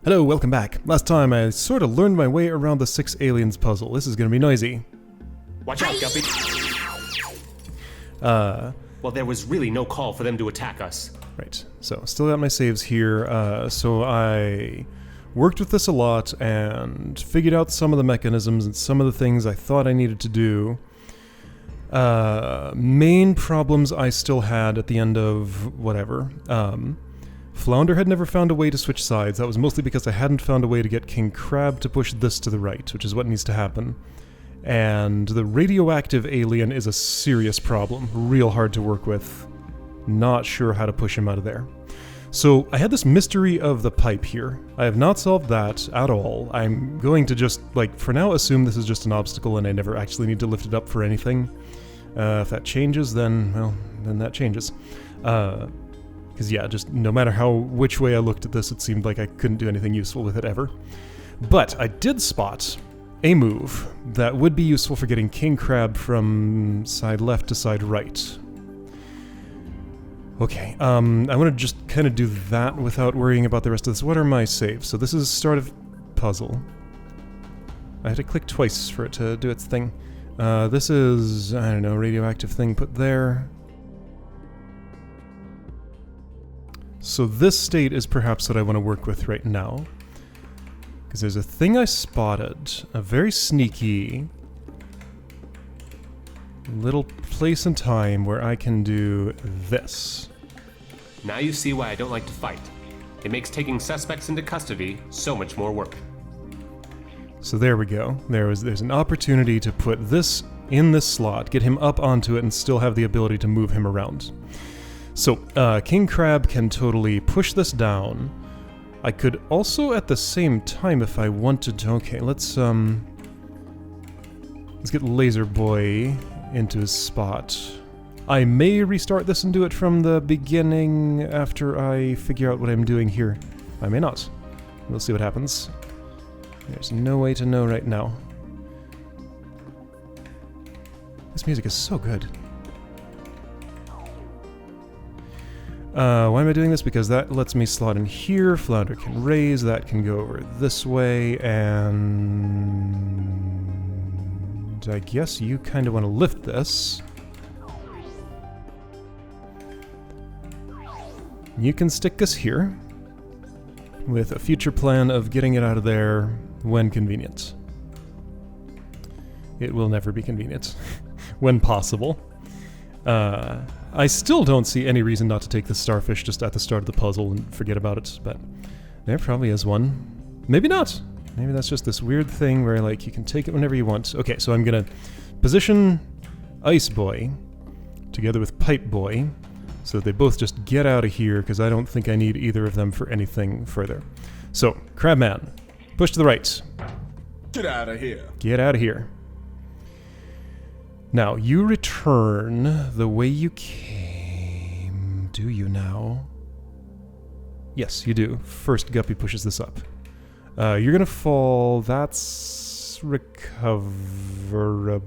Hello, welcome back. Last time I sort of learned my way around the 6 aliens puzzle. This is gonna be noisy. Watch out, Guppy. Well, there was really no call for them to attack us. Right, so still got my saves here. So I worked with this a lot and figured out some of the mechanisms and some of the things I thought I needed to do. Main problems I still had at the end of whatever. Flounder had never found a way to switch sides. That was mostly because I hadn't found a way to get King Crab to push this to the right, which is what needs to happen. And the radioactive alien is a serious problem, real hard to work with. Not sure how to push him out of there. So I had this mystery of the pipe here. I have not solved that at all. I'm going to just, for now, assume this is just an obstacle and I never actually need to lift it up for anything. If that changes, then that changes. Because yeah, just no matter which way I looked at this, it seemed like I couldn't do anything useful with it ever. But I did spot a move that would be useful for getting King Crab from side left to side right. Okay, I want to just kind of do that without worrying about the rest of this. What are my saves? So this is start of puzzle. I had to click twice for it to do its thing. This is, I don't know, radioactive thing put there. So this state is perhaps what I want to work with right now. Because there's a thing I spotted, a very sneaky little place and time where I can do this. Now you see why I don't like to fight. It makes taking suspects into custody so much more work. So there we go. There's an opportunity to put this in this slot, get him up onto it, and still have the ability to move him around. So, King Crab can totally push this down. I could also, at the same time, if I wanted to... Okay, let's get Laser Boy into his spot. I may restart this and do it from the beginning after I figure out what I'm doing here. I may not. We'll see what happens. There's no way to know right now. This music is so good. Why am I doing this? Because that lets me slot in here, Flounder can raise, that can go over this way, and I guess you kind of want to lift this. You can stick this here, with a future plan of getting it out of there when convenient. It will never be convenient. When possible. I still don't see any reason not to take the starfish just at the start of the puzzle and forget about it, but there probably is one. Maybe not. Maybe that's just this weird thing where, you can take it whenever you want. Okay, so I'm gonna position Ice Boy together with Pipe Boy so that they both just get out of here, because I don't think I need either of them for anything further. So, Crabman, push to the right. Get out of here. Get out of here. Now, you return the way you came. Do you now? Yes, you do. First, Guppy pushes this up. You're gonna fall. That's recoverable?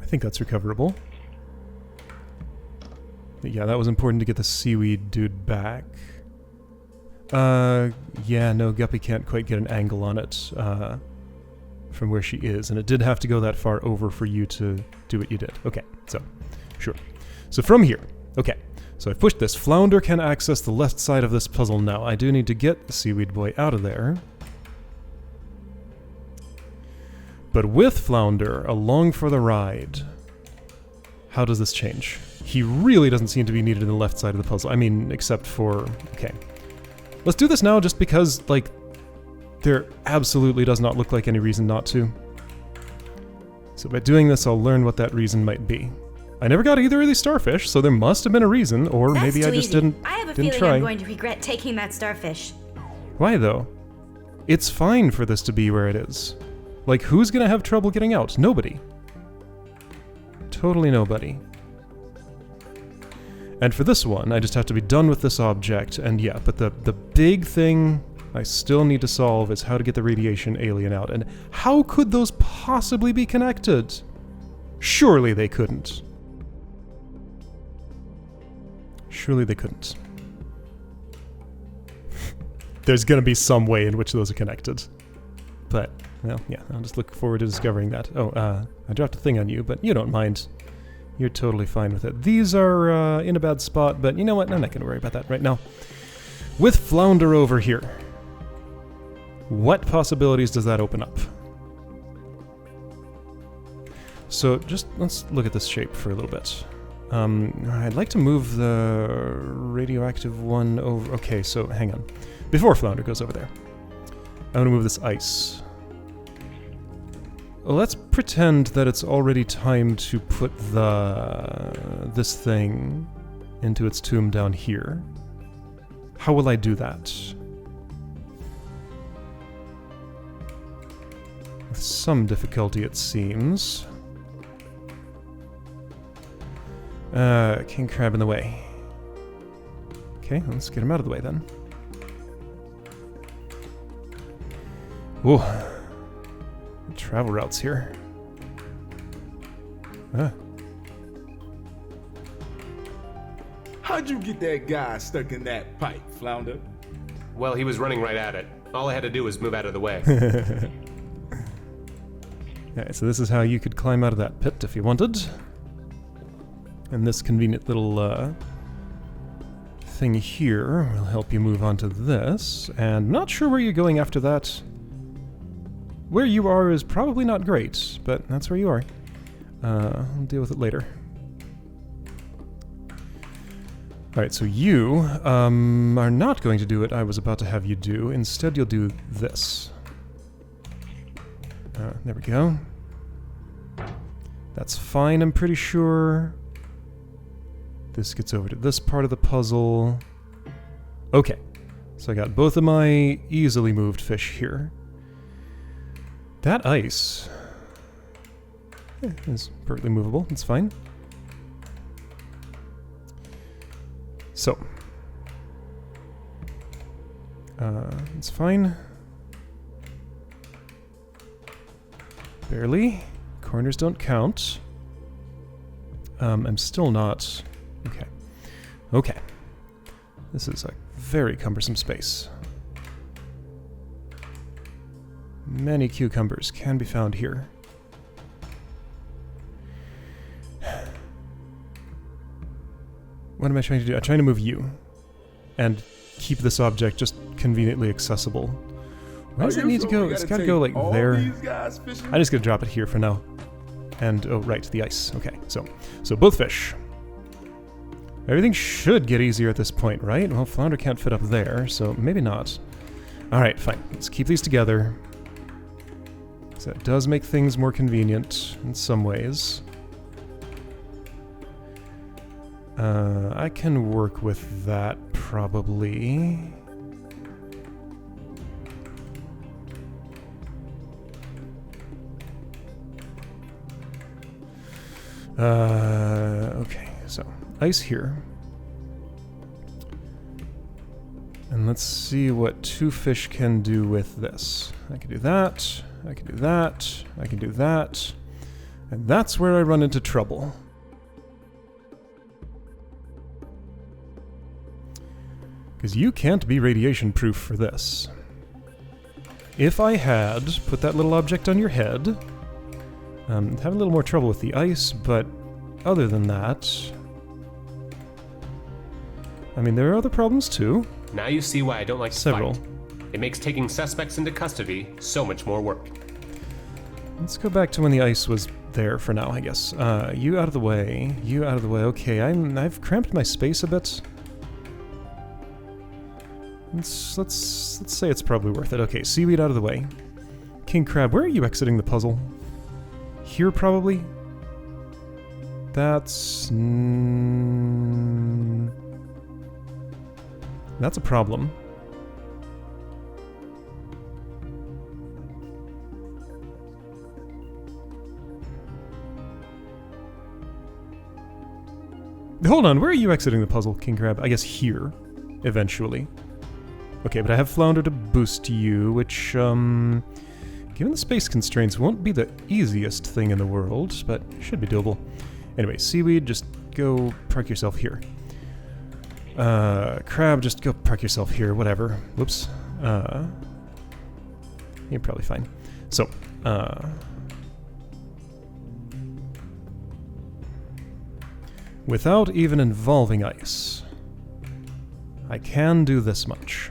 I think that's recoverable. Yeah, that was important to get the seaweed dude back. Yeah, no, Guppy can't quite get an angle on it. From where she is, and it did have to go that far over for you to do what you did. Okay, so, sure. So from here, okay, so I've pushed this. Flounder can access the left side of this puzzle now. I do need to get the Seaweed Boy out of there. But with Flounder along for the ride, how does this change? He really doesn't seem to be needed in the left side of the puzzle. I mean, except for... Okay. Let's do this now just because, there absolutely does not look like any reason not to. So by doing this, I'll learn what that reason might be. I never got either of these starfish, so there must have been a reason, or maybe I just didn't try. I have a feeling I'm going to regret taking that starfish. Why, though? It's fine for this to be where it is. Who's gonna have trouble getting out? Nobody. Totally nobody. And for this one, I just have to be done with this object, and yeah, but the big thing I still need to solve is how to get the radiation alien out. And how could those possibly be connected? Surely they couldn't. Surely they couldn't. there's going to be some way in which those are connected. But, well, yeah, I'll just look forward to discovering that. Oh, I dropped a thing on you, but you don't mind. You're totally fine with it. These are in a bad spot, but you know what? I'm not going to worry about that right now. With Flounder over here, what possibilities does that open up? So just let's look at this shape for a little bit. I'd like to move the radioactive one over. Okay, so hang on. Before Flounder goes over there, I want to move this ice. Let's pretend that it's already time to put this thing into its tomb down here. How will I do that? With some difficulty, it seems. King Crab in the way. Okay, let's get him out of the way then. Ooh. Travel routes here. How'd you get that guy stuck in that pipe, Flounder? Well, he was running right at it. All I had to do was move out of the way. Alright, so this is how you could climb out of that pit if you wanted. And this convenient little thing here will help you move on to this. And not sure where you're going after that. Where you are is probably not great, but that's where you are. I'll deal with it later. Alright, so you are not going to do what I was about to have you do. Instead, you'll do this. There we go. That's fine, I'm pretty sure. This gets over to this part of the puzzle. Okay, so I got both of my easily moved fish here. That ice is perfectly movable. It's fine. So, it's fine. Barely. Corners don't count. I'm still not... Okay. Okay. This is a very cumbersome space. Many cucumbers can be found here. What am I trying to do? I'm trying to move you. And keep this object just conveniently accessible. Where does it need to go? It's gotta go like there. I'm just gonna drop it here for now. And, oh right, the ice. Okay, so both fish. Everything should get easier at this point, right? Well, Flounder can't fit up there, so maybe not. Alright, fine. Let's keep these together. So that does make things more convenient in some ways. I can work with that, probably. Okay, so ice here. And let's see what two fish can do with this. I can do that, I can do that, I can do that. And that's where I run into trouble. Because you can't be radiation proof for this. If I had put that little object on your head, have a little more trouble with the ice, but other than that... I mean, there are other problems too. Now you see why I don't like to Several. fight. It makes taking suspects into custody so much more work. Let's go back to when the ice was there for now, I guess. You out of the way. You out of the way. Okay, I've cramped my space a bit. Let's say it's probably worth it. Okay, seaweed out of the way. King Crab, where are you exiting the puzzle? Here, probably? That's... that's a problem. Hold on, where are you exiting the puzzle, King Crab? I guess here, eventually. Okay, but I have Flounder to boost you, which, given the space constraints, won't be the easiest thing in the world, but should be doable. Anyway, Seaweed, just go park yourself here. Crab, just go park yourself here, whatever. Whoops. You're probably fine. So, without even involving ice, I can do this much.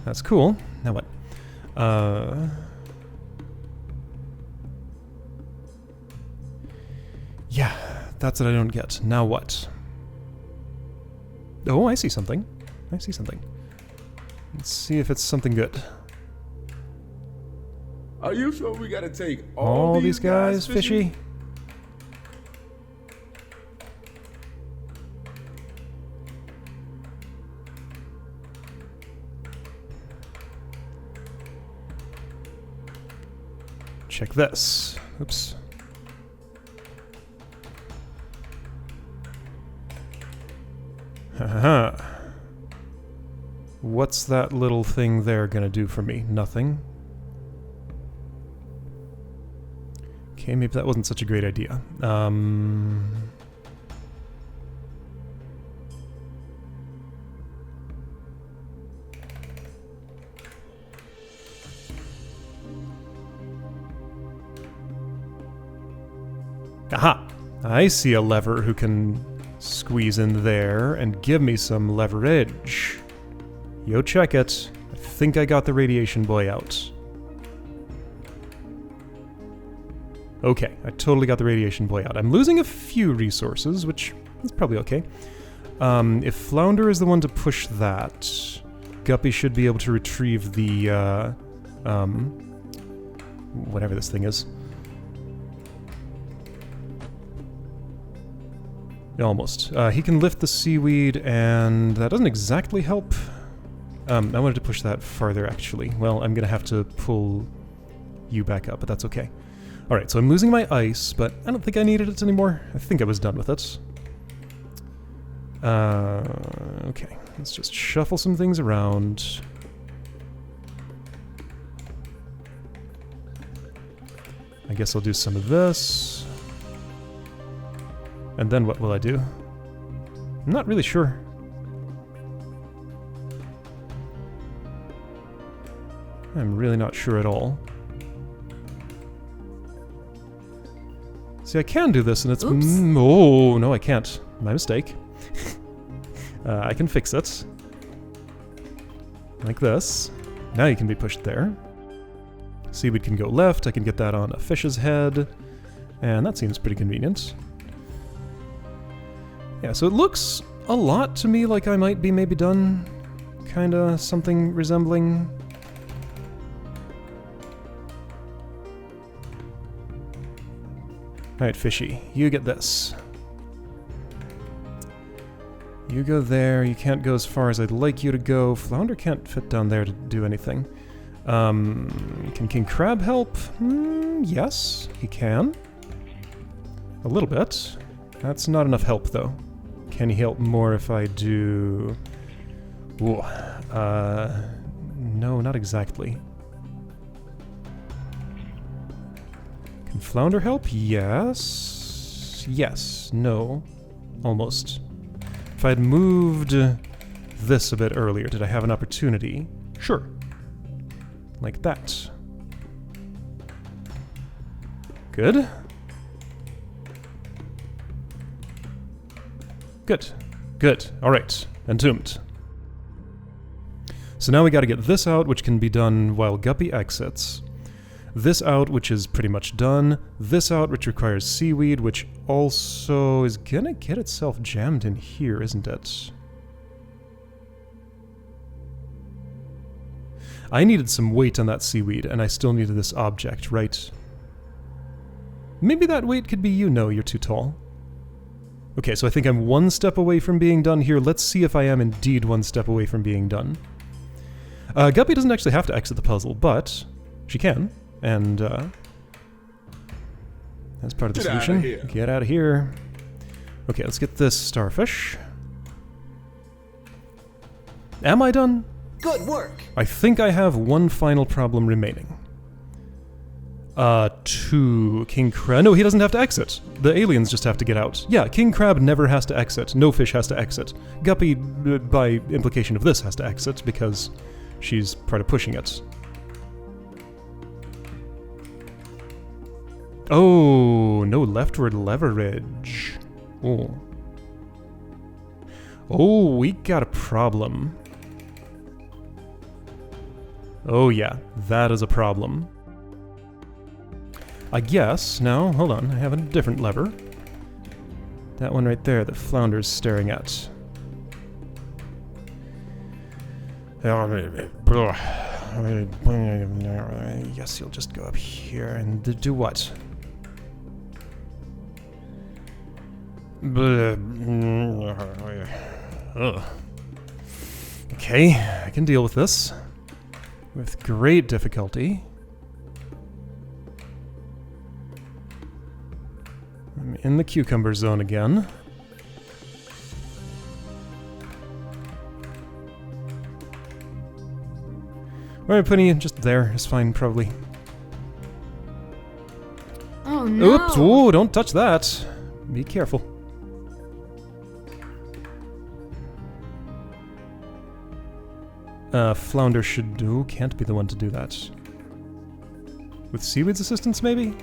That's cool. Now what? Yeah, that's what I don't get. Now what? Oh, I see something. I see something. Let's see if it's something good. Are you sure we gotta take All these guys fishy? Check this. Oops. Haha. What's that little thing there gonna do for me? Nothing. Okay, maybe that wasn't such a great idea. Aha! I see a lever who can squeeze in there and give me some leverage. Yo, check it. I think I got the radiation boy out. Okay, I totally got the radiation boy out. I'm losing a few resources, which is probably okay. If Flounder is the one to push that, Guppy should be able to retrieve the, whatever this thing is. Almost. He can lift the seaweed, and that doesn't exactly help. I wanted to push that farther, actually. Well, I'm gonna have to pull you back up, but that's okay. Alright, so I'm losing my ice, but I don't think I needed it anymore. I think I was done with it. Okay, let's just shuffle some things around. I guess I'll do some of this. And then what will I do? I'm not really sure. I'm really not sure at all. See, I can do this, and it's... oh, no, I can't. My mistake. I can fix it. Like this. Now you can be pushed there. Seaweed can go left. I can get that on a fish's head. And that seems pretty convenient. Yeah, so it looks a lot to me like I might be maybe done. Kinda something resembling... Alright, fishy, you get this. You go there, you can't go as far as I'd like you to go. Flounder can't fit down there to do anything. Can King Crab help? Yes, he can. A little bit. That's not enough help, though. Can he help more if I do... Ooh, no, not exactly. Can Flounder help? Yes. Yes. No. Almost. If I'd moved this a bit earlier, did I have an opportunity? Sure. Like that. Good. Good. Good. Alright. Entombed. So now we gotta get this out, which can be done while Guppy exits. This out, which is pretty much done. This out, which requires seaweed, which also is gonna get itself jammed in here, isn't it? I needed some weight on that seaweed, and I still needed this object, right? Maybe that weight could be you. No, you're too tall. Okay, so I think I'm one step away from being done here. Let's see if I am indeed one step away from being done. Guppy doesn't actually have to exit the puzzle, but she can. And that's part of the solution. Get out of here. Okay, let's get this starfish. Am I done? Good work. I think I have one final problem remaining. To King Crab. No, he doesn't have to exit. The aliens just have to get out. Yeah, King Crab never has to exit. No fish has to exit. Guppy, by implication of this, has to exit because she's part of pushing it. Oh, no leftward leverage. Oh. Oh, we got a problem. Oh yeah, that is a problem. I guess, no, hold on, I have a different lever. That one right there that Flounder's staring at. Yes, you'll just go up here and do what? Ugh. Okay, I can deal with this. With great difficulty. I'm in the cucumber zone again. Where am I putting you? Just there is fine, probably. Oh no! Oops! Oh, don't touch that. Be careful. Flounder should do. Can't be the one to do that. With Seaweed's assistance, maybe?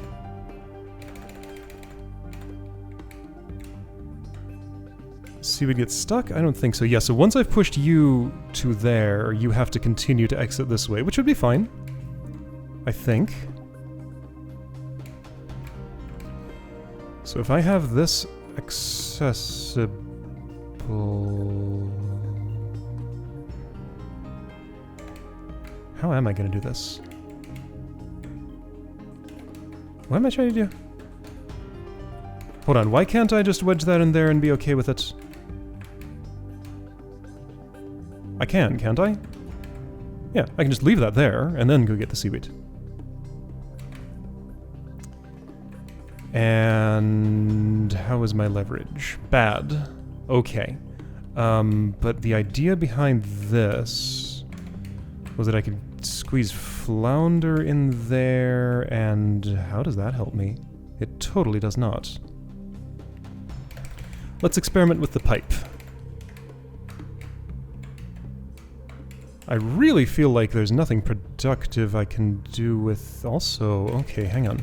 Seaweed gets stuck? I don't think so. Yeah, so once I've pushed you to there, you have to continue to exit this way, which would be fine. I think. So if I have this accessible... How am I going to do this? What am I trying to do? Hold on, why can't I just wedge that in there and be okay with it? I can, can't I? Yeah, I can just leave that there and then go get the seaweed. And how is my leverage? Bad. Okay. But the idea behind this was that I could squeeze Flounder in there, and how does that help me? It totally does not. Let's experiment with the pipe. I really feel like there's nothing productive I can do with... Also, okay, hang on.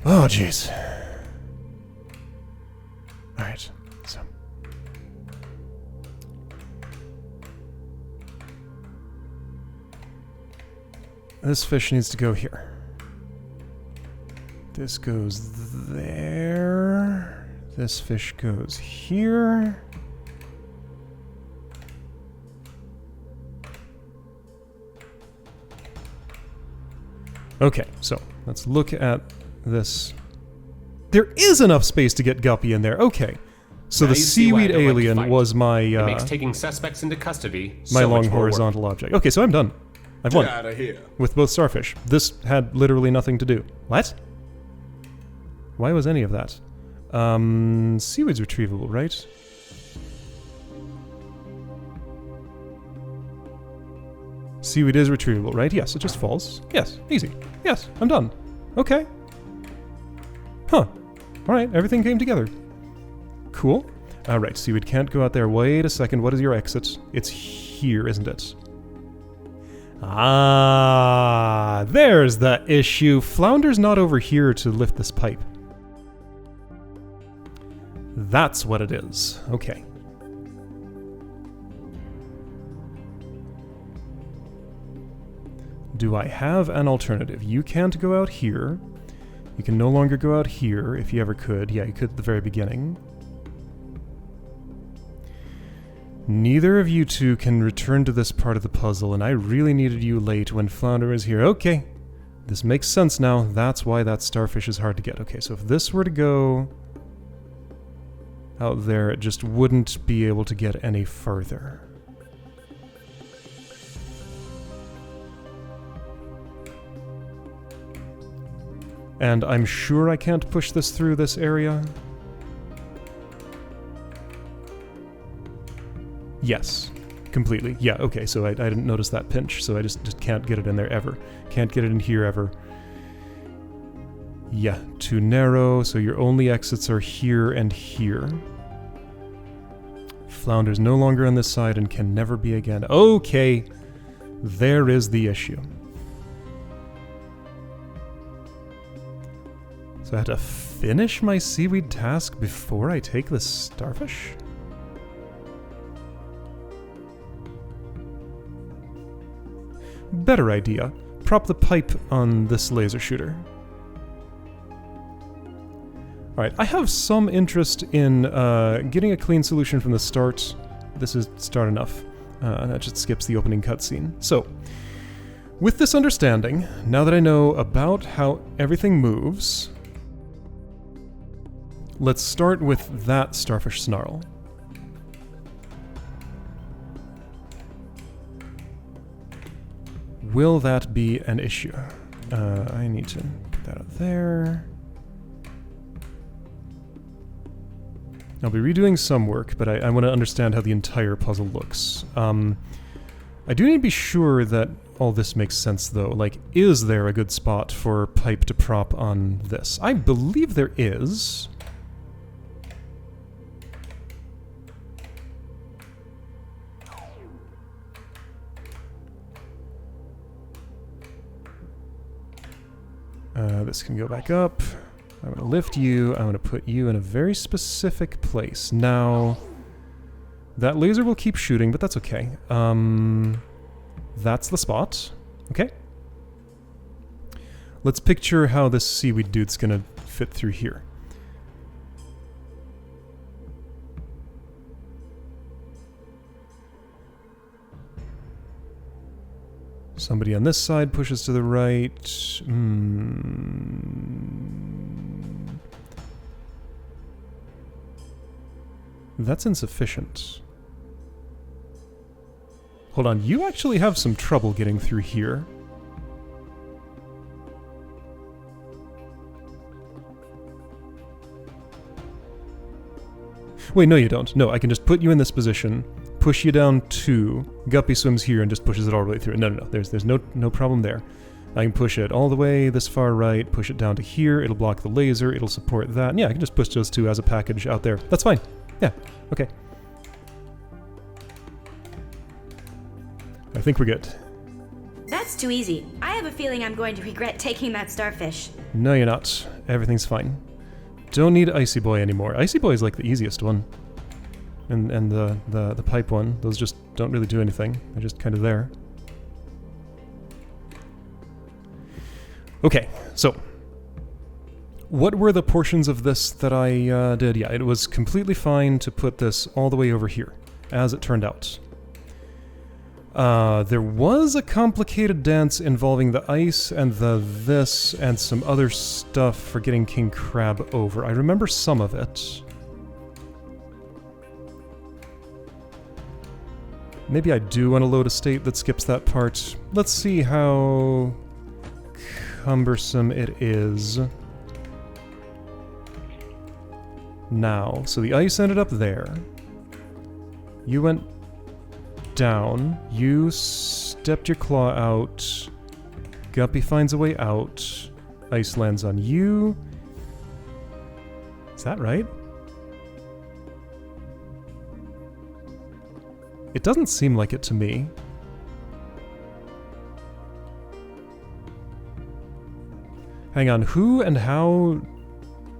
Oh, jeez. Alright, so... This fish needs to go here. This goes there. This fish goes here. Okay, so let's look at this. There is enough space to get Guppy in there. Okay. So Now the you see why I seaweed don't like to alien fight. was my It makes taking suspects into custody my so long much more work. horizontal object. Okay, so I'm done. I've Get won. out of here. With both starfish. This had literally nothing to do. What? Why was any of that? Seaweed's retrievable, right? Seaweed is retrievable, right? Yes, it just falls. Yes, easy. Yes, I'm done. Okay. Huh. Alright, everything came together. Cool. Alright, seaweed can't go out there. Wait a second, what is your exit? It's here, isn't it? Ah, there's the issue. Flounder's not over here to lift this pipe. That's what it is. Okay. Do I have an alternative? You can't go out here. You can no longer go out here, if you ever could. Yeah, you could at the very beginning. Neither of you two can return to this part of the puzzle, and I really needed you late when Flounder was here. Okay, this makes sense now. That's why that starfish is hard to get. Okay, so if this were to go out there, it just wouldn't be able to get any further. And I'm sure I can't push this through this area. Yes, completely. Yeah, okay, so I didn't notice that pinch, so I just can't get it in there ever. Can't get it in here ever. Yeah, too narrow, so your only exits are here and here. Flounder's no longer on this side and can never be again. Okay, there is the issue. So I have to finish my seaweed task before I take the starfish? Better idea. Prop the pipe on this laser shooter. Alright, I have some interest in getting a clean solution from the start. This is start enough. That just skips the opening cutscene. So, with this understanding, now that I know about how everything moves, let's start with that starfish snarl. Will that be an issue? I need to put that up there. I'll be redoing some work, but I want to understand how the entire puzzle looks. I do need to be sure that all this makes sense, though. Like, is there a good spot for pipe to prop on this? I believe there is. This can go back up. I'm going to lift you. I'm going to put you in a very specific place. Now, that laser will keep shooting, but that's okay. That's the spot. Okay. Let's picture how this seaweed dude's going to fit through here. Somebody on this side pushes to the right. That's insufficient. Hold on, you actually have some trouble getting through here. Wait, no you don't. No, I can just put you in this position, push you down 2, Guppy swims here and just pushes it all the way through. No, there's no problem there. I can push it all the way this far right, push it down to here, it'll block the laser, it'll support that. And yeah, I can just push those two as a package out there. That's fine. Yeah, okay. I think we're good. That's too easy. I have a feeling I'm going to regret taking that starfish. No, you're not. Everything's fine. Don't need Icy Boy anymore. Icy Boy is like the easiest one. And the pipe one, those just don't really do anything. They're just kind of there. Okay, so what were the portions of this that I did? Yeah, it was completely fine to put this all the way over here, as it turned out. There was a complicated dance involving the ice and this and some other stuff for getting King Crab over. I remember some of it. Maybe I do want to load a state that skips that part. Let's see how cumbersome it is. Now, so the ice ended up there. You went down. You stepped your claw out. Guppy finds a way out. Ice lands on you. Is that right? It doesn't seem like it to me. Hang on, who and how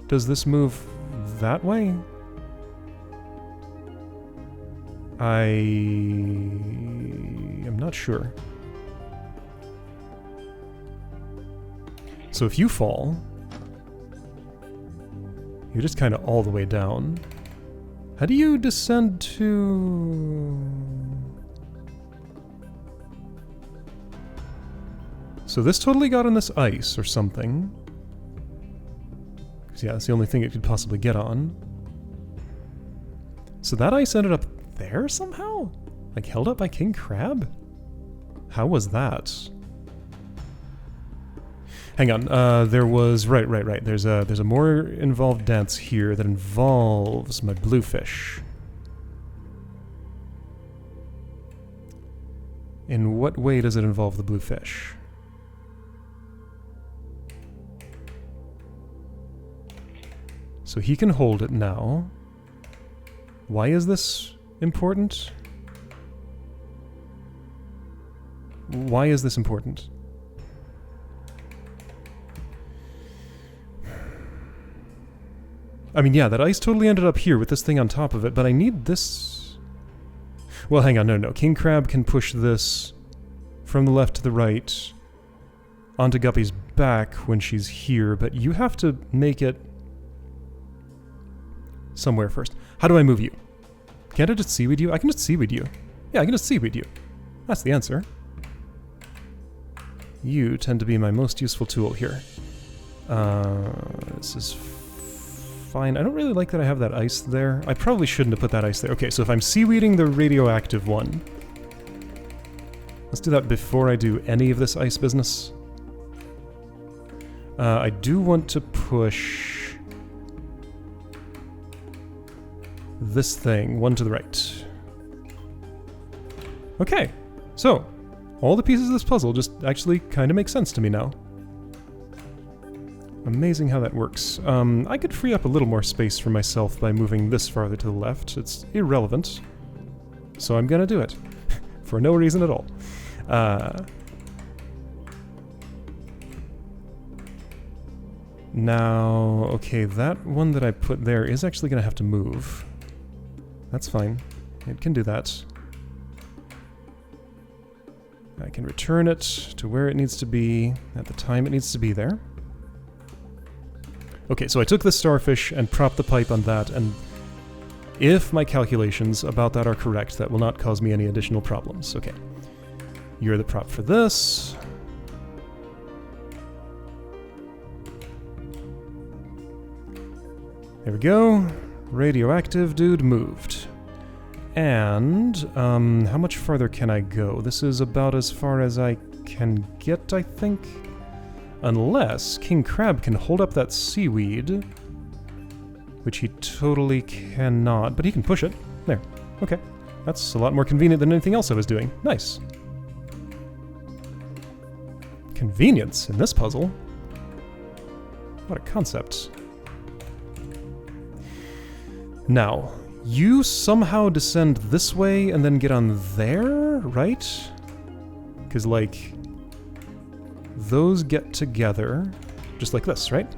does this move that way? I am not sure. So if you fall, you're just kind of all the way down. How do you descend to... So this totally got on this ice or something. Because yeah, that's the only thing it could possibly get on. So that ice ended up there somehow? Like held up by King Crab? How was that? Hang on, there was... Right. There's a more involved dance here that involves my bluefish. In what way does it involve the bluefish? So he can hold it now. Why is this important? Why is this important? I mean, yeah, that ice totally ended up here with this thing on top of it, but I need this... Well, hang on, no. King Crab can push this from the left to the right onto Guppy's back when she's here, but you have to make it somewhere first. How do I move you? Can't I just seaweed you? I can just seaweed you. Yeah, I can just seaweed you. That's the answer. You tend to be my most useful tool here. This is fine. I don't really like that I have that ice there. I probably shouldn't have put that ice there. Okay, so if I'm seaweeding the radioactive one, let's do that before I do any of this ice business. I do want to push this thing one to the right. Okay, so all the pieces of this puzzle just actually kind of make sense to me now. Amazing how that works. I could free up a little more space for myself by moving this farther to the left. It's irrelevant, so I'm gonna do it. For no reason at all. Now, okay, that one that I put there is actually gonna have to move. That's fine. It can do that. I can return it to where it needs to be at the time it needs to be there. Okay, so I took the starfish and propped the pipe on that, and if my calculations about that are correct, that will not cause me any additional problems. Okay. You're the prop for this. There we go. Radioactive dude moved. And, how much farther can I go? This is about as far as I can get, I think? Unless King Crab can hold up that seaweed, which he totally cannot, but he can push it. There. Okay. That's a lot more convenient than anything else I was doing. Nice. Convenience in this puzzle? What a concept. Now, you somehow descend this way and then get on there, right? Because, like, those get together just like this, right?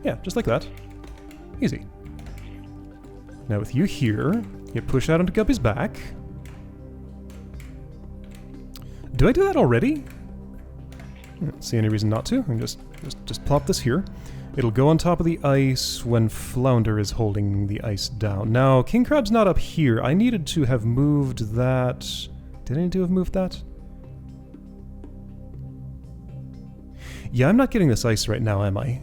Yeah, just like that. Easy. Now with you here, you push out onto Guppy's back. Do I do that already? I don't see any reason not to. I can just plop this here. It'll go on top of the ice when Flounder is holding the ice down. Now, King Crab's not up here. I needed to have moved that... Did I need to have moved that? Yeah, I'm not getting this ice right now, am I?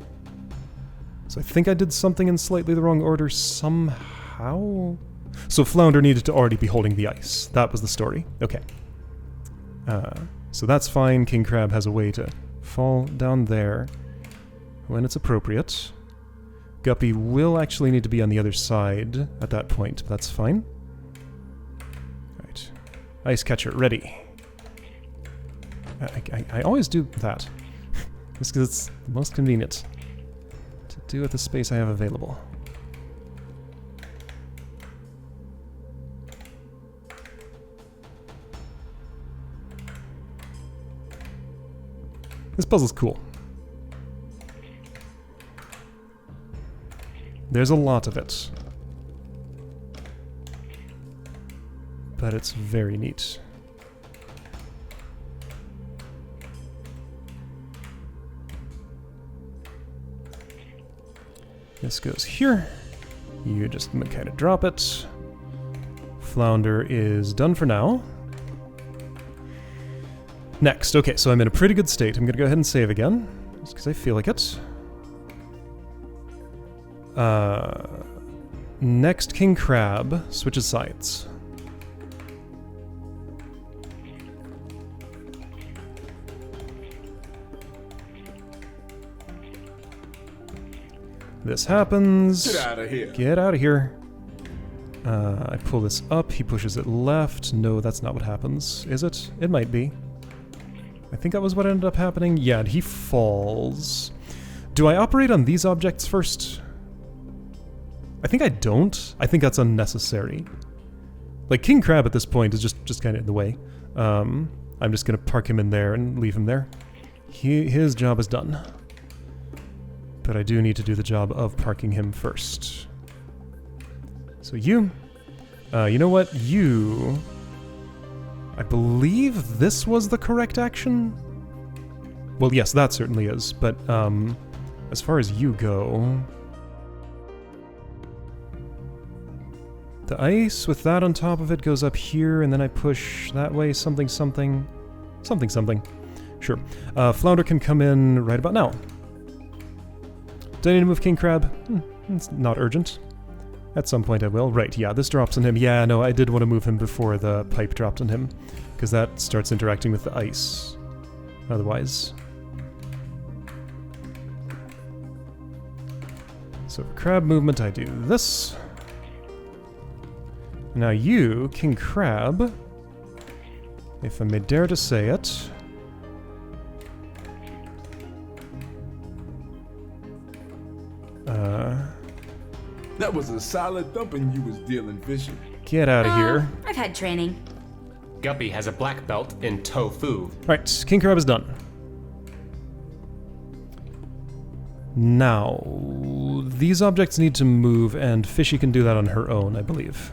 So I think I did something in slightly the wrong order somehow? So Flounder needed to already be holding the ice. That was the story. Okay. So that's fine. King Crab has a way to fall down there when it's appropriate. Guppy will actually need to be on the other side at that point, but that's fine. Right. Ice catcher, ready. I always do that. Just because it's the most convenient to do with the space I have available. This puzzle's cool. There's a lot of it. But it's very neat. This goes here. You just kind of drop it. Flounder is done for now. Next, okay, so I'm in a pretty good state. I'm gonna go ahead and save again, just because I feel like it. Next, King Crab switches sides. This happens. Get out of here. Get out of here. I pull this up, he pushes it left. No, that's not what happens. Is it? It might be. I think that was what ended up happening. Yeah, and he falls. Do I operate on these objects first? I think I don't. I think that's unnecessary. Like, King Crab at this point is just kind of in the way. I'm just going to park him in there and leave him there. His job is done. But I do need to do the job of parking him first. So you know what? You... I believe this was the correct action? Well, yes, that certainly is, but as far as you go... The ice with that on top of it goes up here, and then I push that way, something. Sure. Flounder can come in right about now. Do I need to move King Crab? It's not urgent. At some point I will. Right, yeah, this drops on him. Yeah, no, I did want to move him before the pipe dropped on him, because that starts interacting with the ice. Otherwise. So for crab movement I do this. Now you, King Crab, if I may dare to say it... That was a solid thumping you was dealing, Fisher. Get out of here. I've had training. Guppy has a black belt in tofu. Right, King Crab is done. Now, these objects need to move, and Fishy can do that on her own, I believe.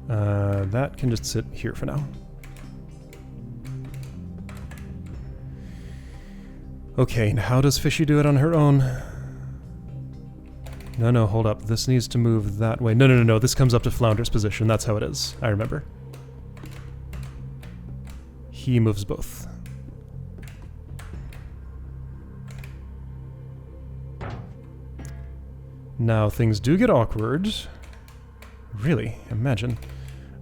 That can just sit here for now. Okay, and how does Fishy do it on her own? No, hold up. This needs to move that way. No. This comes up to Flounder's position. That's how it is. I remember. He moves both. Now, things do get awkward. Really? Imagine.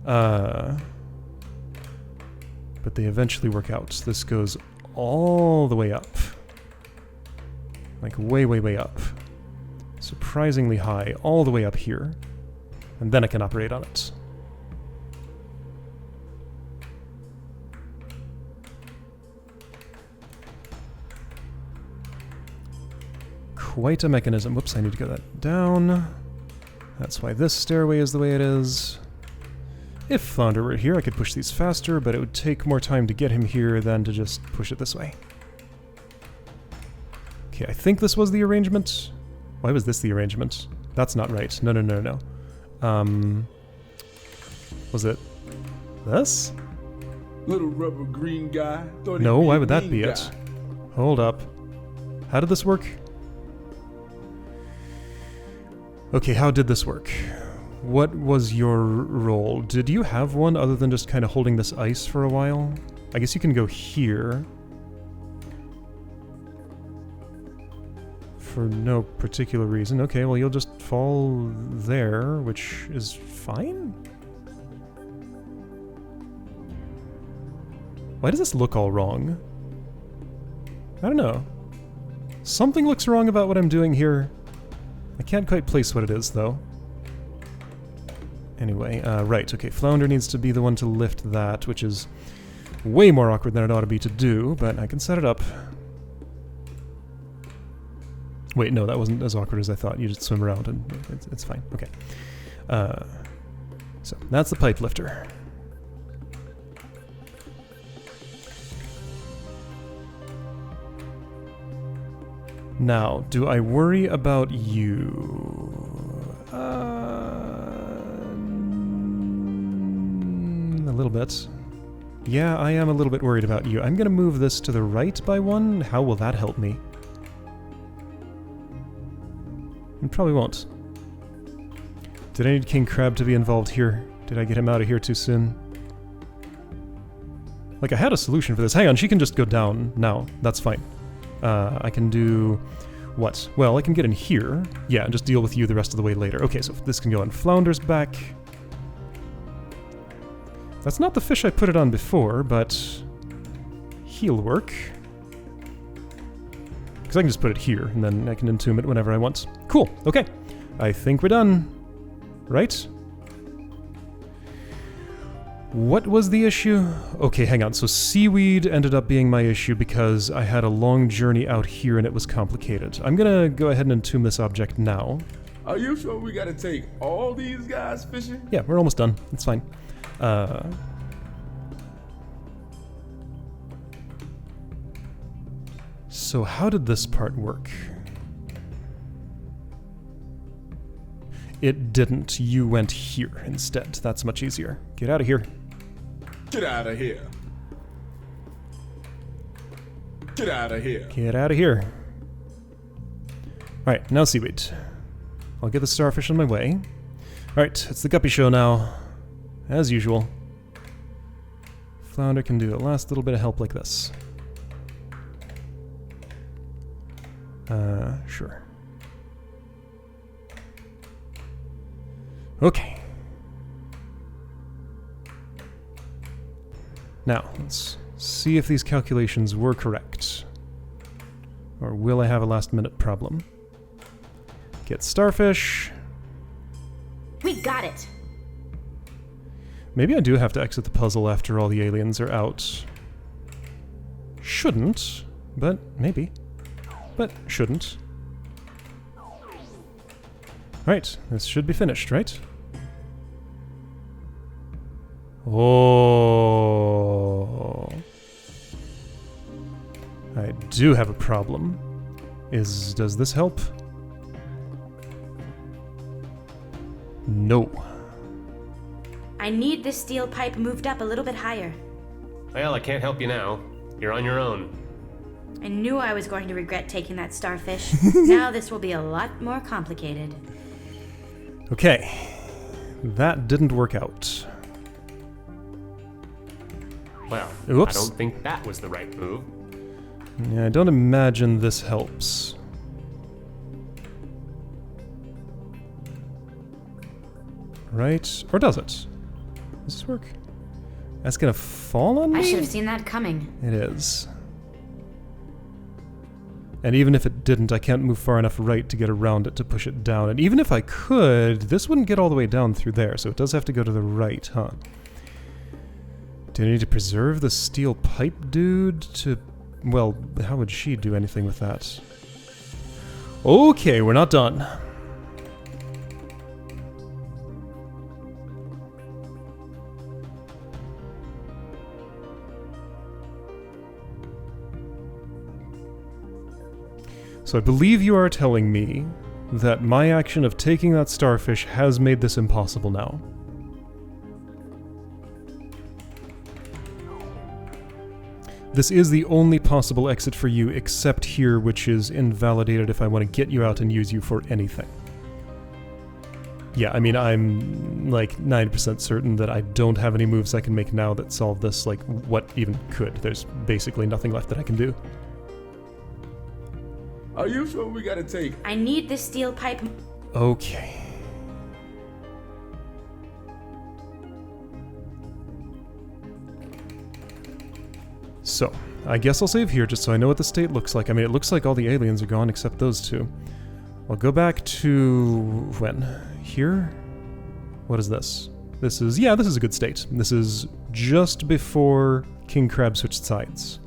But they eventually work out. This goes all the way up. Like, way up. Surprisingly high, all the way up here. And then I can operate on it. Quite a mechanism. Whoops, I need to get that down. That's why this stairway is the way it is. If Flounder were here, I could push these faster, but it would take more time to get him here than to just push it this way. Okay, I think this was the arrangement. Why was this the arrangement? That's not right. No. Was it this? Little rubber green guy. No, why would that be it? Hold up. How did this work? Okay, how did this work? What was your role? Did you have one other than just kind of holding this ice for a while? I guess you can go here. For no particular reason. Okay, well you'll just fall there, which is fine? Why does this look all wrong? I don't know. Something looks wrong about what I'm doing here. I can't quite place what it is, though. Anyway, right, okay, Flounder needs to be the one to lift that, which is way more awkward than it ought to be to do, but I can set it up. Wait, no, that wasn't as awkward as I thought. You just swim around and it's fine. Okay. So, that's the pipe lifter. Now, do I worry about you? A little bit. Yeah, I am a little bit worried about you. I'm gonna move this to the right by one. How will that help me? It probably won't. Did I need King Crab to be involved here? Did I get him out of here too soon? Like, I had a solution for this. Hang on, she can just go down now. That's fine. I can do... what? Well, I can get in here. Yeah, and just deal with you the rest of the way later. Okay, so this can go on Flounder's back. That's not the fish I put it on before, but... he'll work. Because I can just put it here, and then I can entomb it whenever I want. Cool, okay. I think we're done. Right? What was the issue? Okay, hang on. So seaweed ended up being my issue because I had a long journey out here and it was complicated. I'm gonna go ahead and entomb this object now. Are you sure we gotta take all these guys fishing? Yeah, we're almost done. It's fine. So how did this part work? It didn't. You went here instead. That's much easier. Get out of here. Get out of here. Get out of here. Get out of here. Alright, now seaweed. I'll get the starfish on my way. Alright, it's the guppy show now. As usual. Flounder can do a last little bit of help like this. Sure. Okay. Now, let's see if these calculations were correct. Or will I have a last-minute problem? Get starfish. We got it. Maybe I do have to exit the puzzle after all the aliens are out. Shouldn't, but maybe. But shouldn't. Right, this should be finished, right? Oh. I do have a problem. Does this help? No. I need this steel pipe moved up a little bit higher. Well, I can't help you now. You're on your own. I knew I was going to regret taking that starfish. Now this will be a lot more complicated. Okay. That didn't work out. Well, Oops. I don't think that was the right move. Yeah, I don't imagine this helps. Right? Or does it? Does this work? That's gonna fall on me? I should have seen that coming. It is. And even if it didn't, I can't move far enough right to get around it to push it down. And even if I could, this wouldn't get all the way down through there, so it does have to go to the right, huh? Do I need to preserve the steel pipe dude to... Well, how would she do anything with that? Okay, we're not done. So I believe you are telling me that my action of taking that starfish has made this impossible now. This is the only possible exit for you except here, which is invalidated if I want to get you out and use you for anything. Yeah, I mean, I'm like 90% certain that I don't have any moves I can make now that solve this, like, what even could. There's basically nothing left that I can do. Are you sure we gotta take... I need this steel pipe. Okay. So, I guess I'll save here just so I know what the state looks like. I mean, it looks like all the aliens are gone except those two. I'll go back to... when? Here? What is this? This is... yeah, this is a good state. This is just before King Crab switched sides.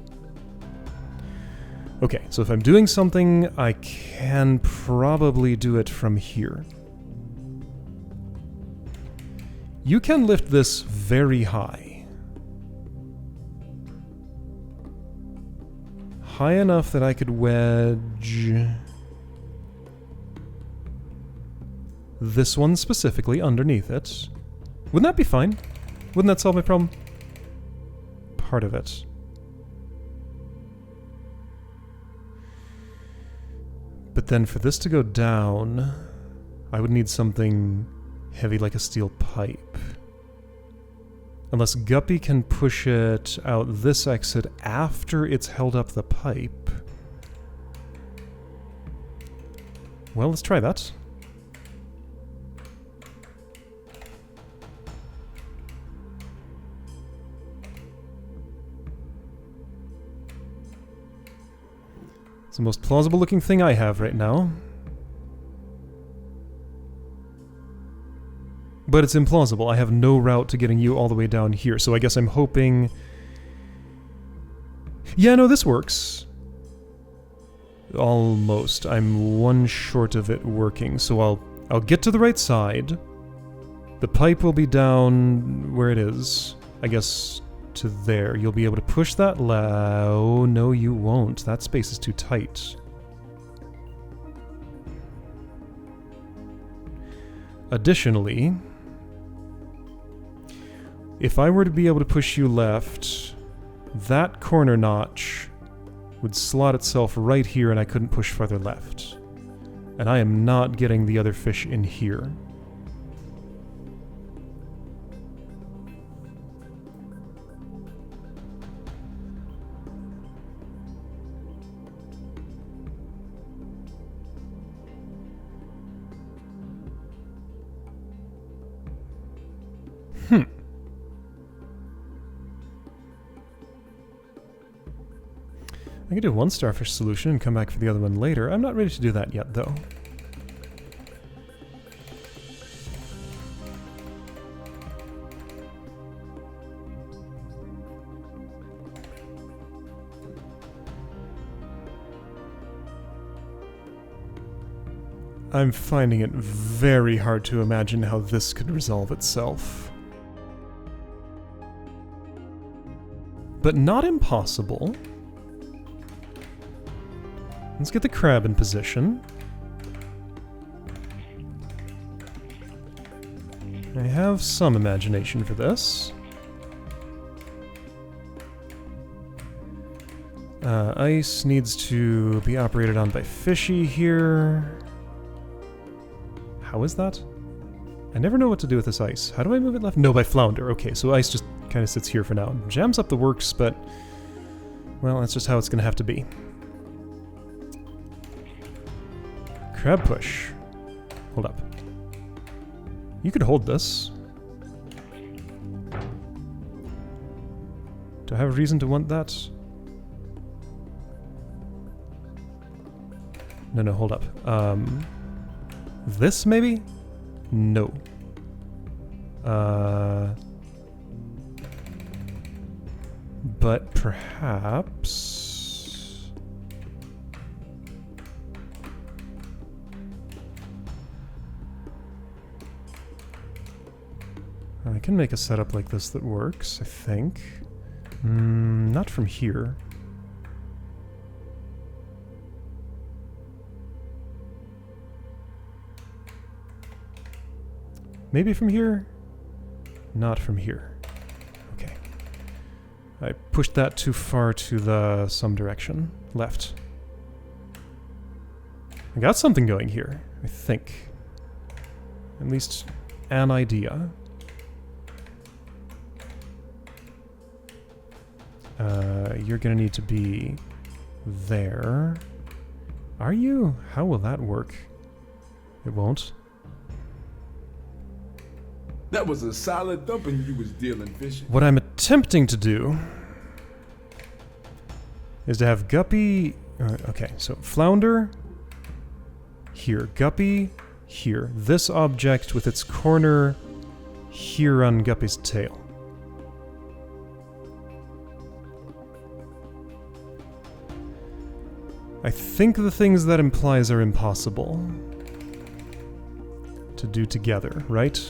Okay, so if I'm doing something, I can probably do it from here. You can lift this very high. High enough that I could wedge this one specifically underneath it. Wouldn't that be fine? Wouldn't that solve my problem? Part of it. But then for this to go down, I would need something heavy like a steel pipe. Unless Guppy can push it out this exit after it's held up the pipe. Well, let's try that. It's the most plausible looking thing I have right now. But it's implausible. I have no route to getting you all the way down here, so I guess I'm hoping... yeah, no, this works. Almost. I'm one short of it working, so I'll I'll get to the right side. The pipe will be down where it is. I guess to there. You'll be able to push that low. No, you won't. That space is too tight. Additionally, if I were to be able to push you left, that corner notch would slot itself right here and I couldn't push further left. And I am not getting the other fish in here. I could do one starfish solution and come back for the other one later. I'm not ready to do that yet, though. I'm finding it very hard to imagine how this could resolve itself. But not impossible. Let's get the crab in position. I have some imagination for this. Ice needs to be operated on by Fishy here. How is that? I never know what to do with this ice. How do I move it left? No, by Flounder. Okay, so ice just kind of sits here for now. Jams up the works, but... well, that's just how it's going to have to be. Crab push. Hold up. You could hold this. Do I have a reason to want that? No, hold up. This maybe? No. But perhaps... I can make a setup like this that works, I think. Not from here. Maybe from here? Not from here. Okay. I pushed that too far to the some direction. Left. I got something going here, I think. At least an idea. You're gonna need to be there. Are you? How will that work? It won't. That was a solid thumping you was dealing, Fishy. What I'm attempting to do is to have Guppy... okay, so Flounder here, Guppy here. This object with its corner here on Guppy's tail. I think the things that implies are impossible to do together, right?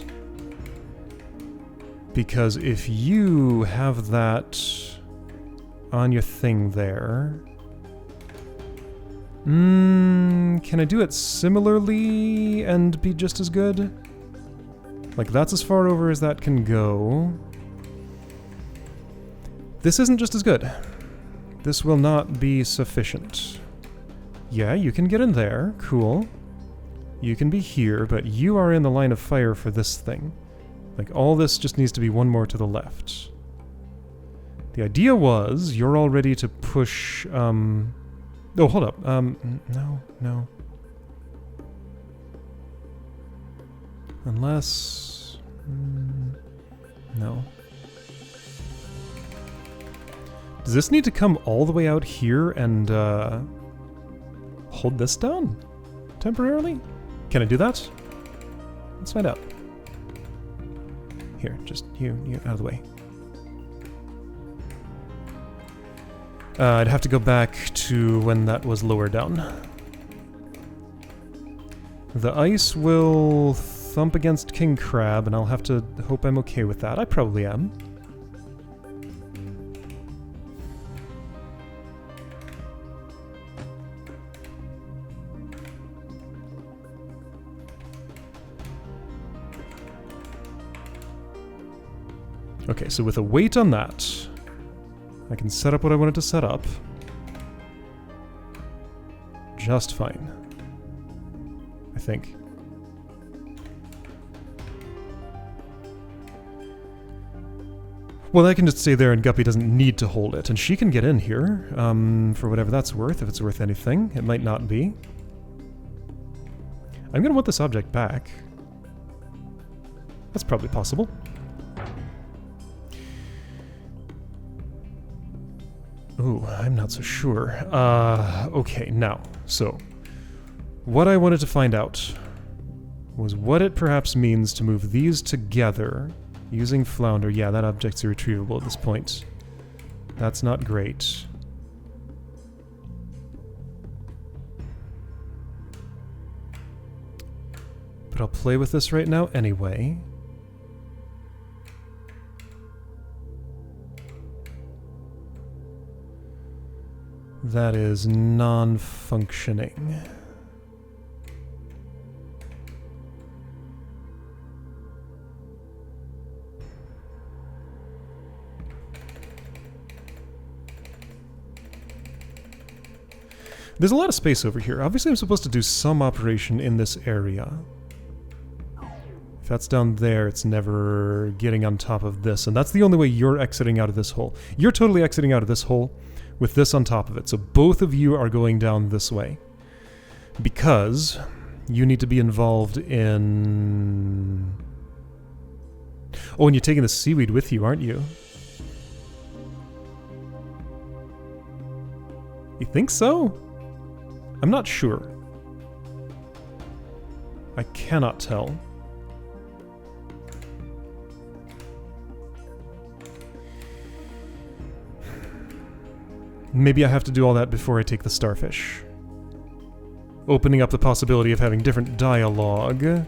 Because if you have that on your thing there... can I do it similarly and be just as good? Like, that's as far over as that can go. This isn't just as good. This will not be sufficient. Yeah, you can get in there. Cool. You can be here, but you are in the line of fire for this thing. Like, all this just needs to be one more to the left. The idea was, you're all ready to push, oh, hold up. No. Unless... no. Does this need to come all the way out here and, hold this down? Temporarily? Can I do that? Let's find out. Here, just you out of the way. I'd have to go back to when that was lower down. The ice will thump against King Crab, and I'll have to hope I'm okay with that. I probably am. Okay, so with a weight on that, I can set up what I wanted to set up. Just fine. I think. Well, I can just stay there and Guppy doesn't need to hold it. And she can get in here, for whatever that's worth, if it's worth anything. It might not be. I'm gonna want this object back. That's probably possible. Ooh, I'm not so sure. Okay, now, so what I wanted to find out was what it perhaps means to move these together using Flounder. Yeah, that object's irretrievable at this point. That's not great. But I'll play with this right now anyway. That is non-functioning. There's a lot of space over here. Obviously I'm supposed to do some operation in this area. If that's down there, it's never getting on top of this, and that's the only way you're exiting out of this hole. You're totally exiting out of this hole with this on top of it. So both of you are going down this way. Because you need to be involved in... Oh, and you're taking the seaweed with you, aren't you? You think so? I'm not sure. I cannot tell. Maybe I have to do all that before I take the starfish. Opening up the possibility of having different dialogue.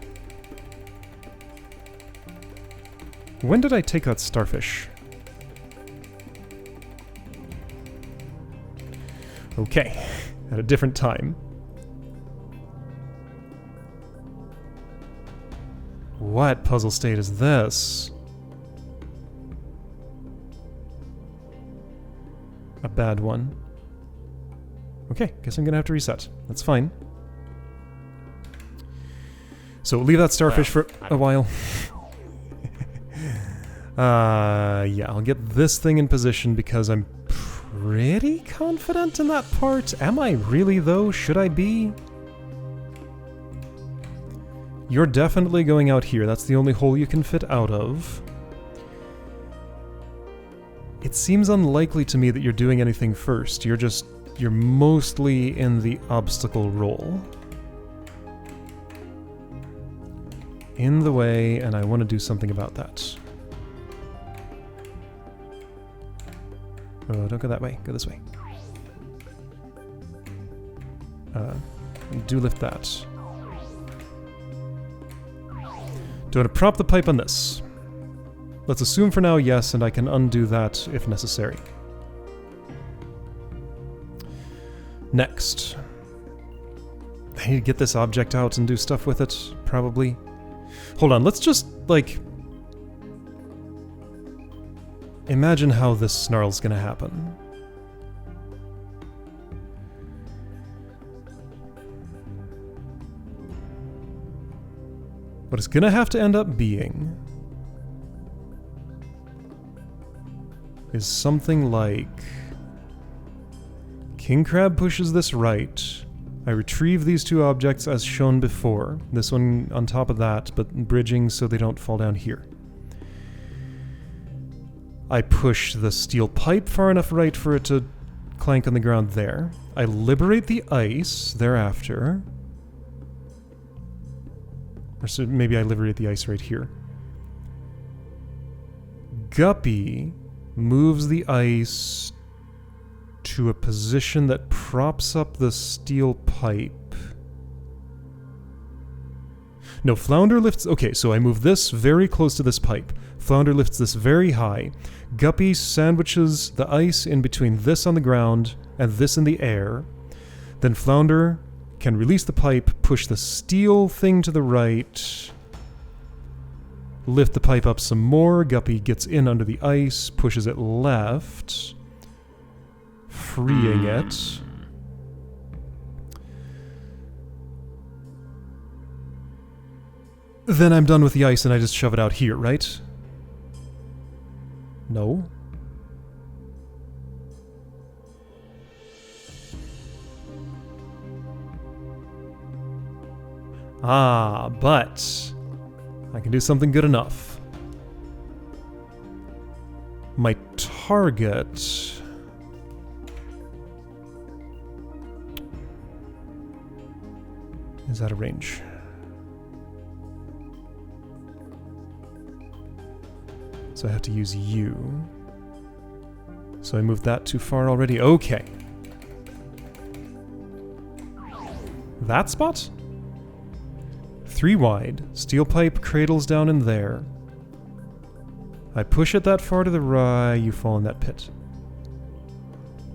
When did I take that starfish? Okay, at a different time. What puzzle state is this? A bad one. Okay, guess I'm gonna have to reset. That's fine. So leave that starfish for a while. Yeah, I'll get this thing in position because I'm pretty confident in that part. Am I really, though? Should I be? You're definitely going out here. That's the only hole you can fit out of. It seems unlikely to me that you're doing anything first. You're mostly in the obstacle role. In the way, and I want to do something about that. Oh, don't go that way. Go this way. Do lift that. Do I want to prop the pipe on this? Let's assume for now yes, and I can undo that if necessary. Next. I need to get this object out and do stuff with it, probably. Hold on, let's just, like... imagine how this snarl's gonna happen. What it's gonna have to end up being is something like King Crab pushes this right. I retrieve these two objects as shown before. This one on top of that, but bridging so they don't fall down here. I push the steel pipe far enough right for it to clank on the ground there. I liberate the ice thereafter. Or so maybe I liberate the ice right here. Guppy moves the ice to a position that props up the steel pipe. No, Flounder lifts... Okay, so I move this very close to this pipe. Flounder lifts this very high. Guppy sandwiches the ice in between this on the ground and this in the air. Then Flounder can release the pipe, push the steel thing to the right, lift the pipe up some more. Guppy gets in under the ice, pushes it left, freeing it. Then I'm done with the ice and I just shove it out here, right? No. Ah, but I can do something good enough. My target... is out of range. So I have to use you. So I moved that too far already. Okay. That spot? 3 wide. Steel pipe cradles down in there. I push it that far to the right, you fall in that pit.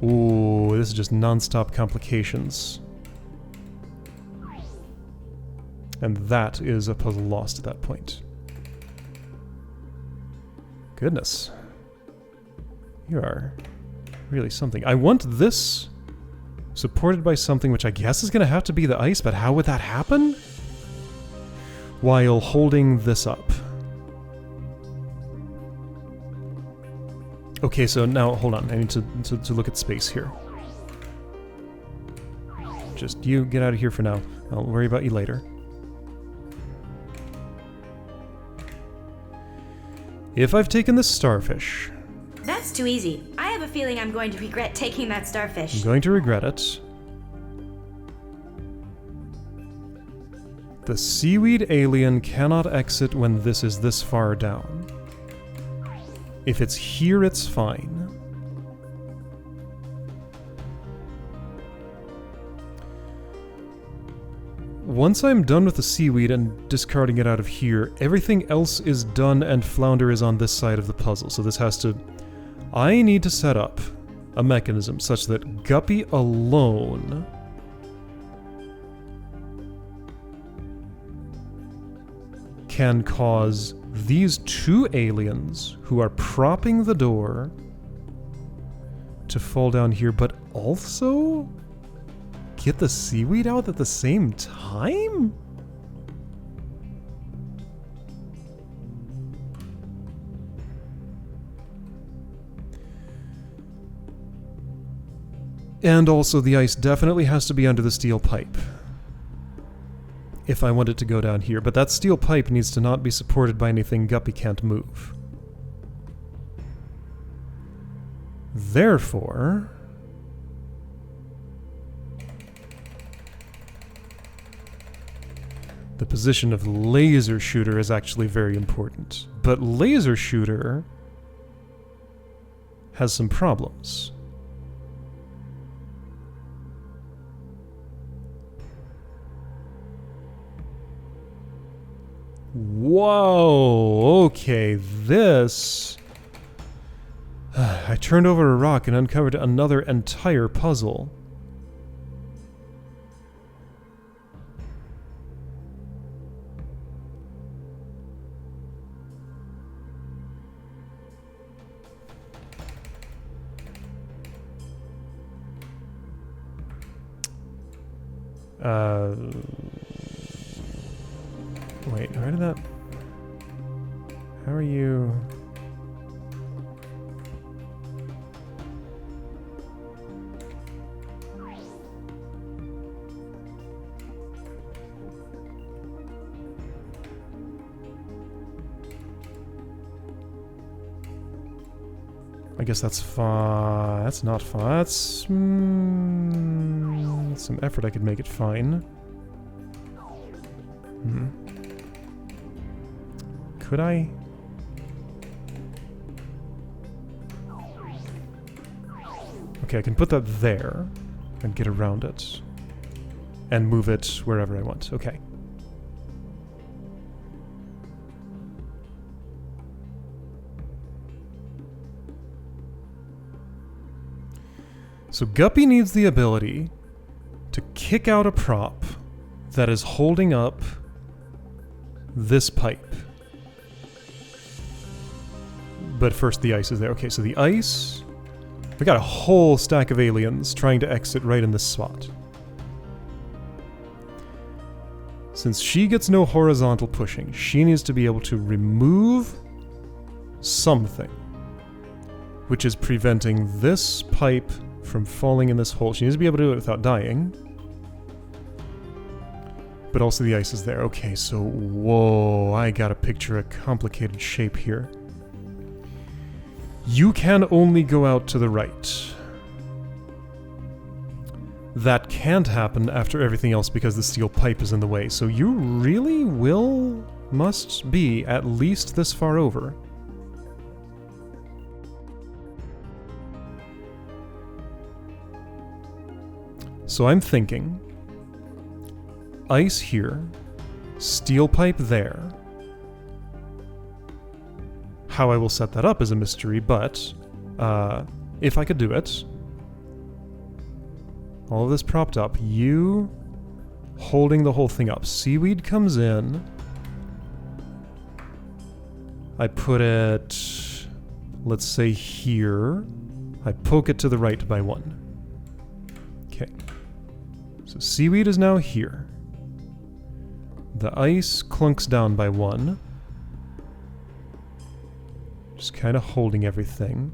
Ooh, this is just non-stop complications. And that is a puzzle lost at that point. Goodness. You are really something. I want this supported by something which I guess is going to have to be the ice, but how would that happen? While holding this up. Okay, so now, hold on. I need to look at space here. Just you, get out of here for now. I'll worry about you later. If I've taken this starfish... That's too easy. I have a feeling I'm going to regret taking that starfish. I'm going to regret it. The seaweed alien cannot exit when this is this far down. If it's here, it's fine. Once I'm done with the seaweed and discarding it out of here, everything else is done and Flounder is on this side of the puzzle. So this has to... I need to set up a mechanism such that Guppy alone... can cause these 2 aliens who are propping the door to fall down here, but also get the seaweed out at the same time? And also the ice definitely has to be under the steel pipe if I want it to go down here, but that steel pipe needs to not be supported by anything Guppy can't move. Therefore... the position of laser shooter is actually very important. But laser shooter has some problems. Whoa, okay, this... I turned over a rock and uncovered another entire puzzle. Wait, where did that... How are you... I guess that's fine. That's not fine. That's some effort I could make it fine. Could I? Okay, I can put that there and get around it and move it wherever I want. Okay. So Guppy needs the ability to kick out a prop that is holding up this pipe. But first the ice is there. Okay, so the ice... We got a whole stack of aliens trying to exit right in this spot. Since she gets no horizontal pushing, she needs to be able to remove something, which is preventing this pipe from falling in this hole. She needs to be able to do it without dying. But also the ice is there. Okay, so whoa, I gotta picture a complicated shape here. You can only go out to the right. That can't happen after everything else because the steel pipe is in the way. So you really must be at least this far over. So I'm thinking ice here, steel pipe there. How I will set that up is a mystery, but if I could do it, all of this propped up, you holding the whole thing up. Seaweed comes in. I put it, let's say here. I poke it to the right by 1. Okay. So seaweed is now here. The ice clunks down by 1. Just kind of holding everything.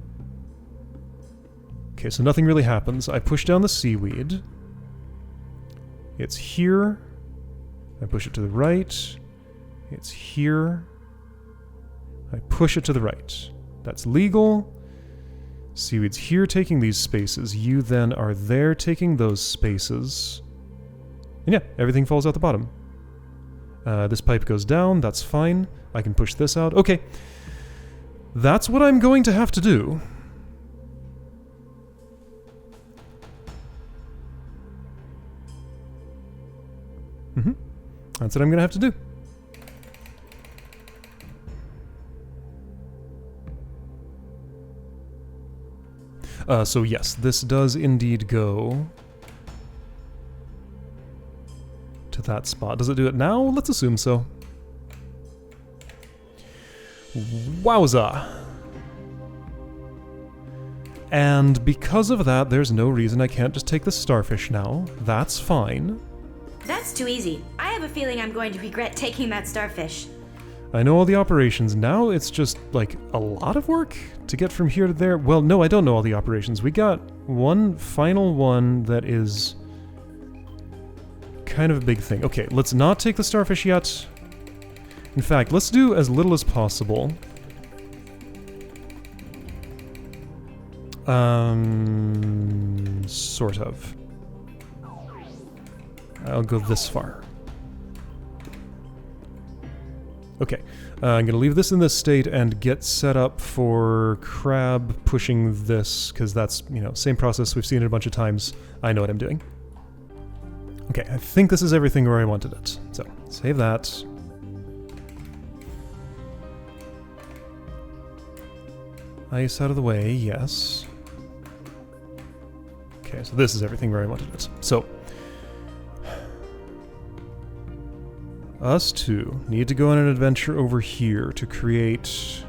Okay, so nothing really happens. I push down the seaweed. It's here. I push it to the right. It's here. I push it to the right. That's legal. Seaweed's here taking these spaces. You then are there taking those spaces. And yeah, everything falls out the bottom. This pipe goes down. That's fine. I can push this out. Okay. That's what I'm going to have to do. That's what I'm going to have to do. So yes, this does indeed go to that spot. Does it do it now? Let's assume so. Wowza! And because of that, there's no reason I can't just take the starfish now. That's fine. That's too easy. I have a feeling I'm going to regret taking that starfish. I know all the operations. Now it's just, like, a lot of work to get from here to there. Well, no, I don't know all the operations. We got one final one that is kind of a big thing. Okay, let's not take the starfish yet. In fact, let's do as little as possible. Sort of. I'll go this far. Okay, I'm going to leave this in this state and get set up for crab pushing this, because that's, you know, same process. We've seen it a bunch of times. I know what I'm doing. Okay, I think this is everything where I wanted it. So, save that. Ice out of the way, yes. Okay, so this is everything where I wanted it. So, us two need to go on an adventure over here to create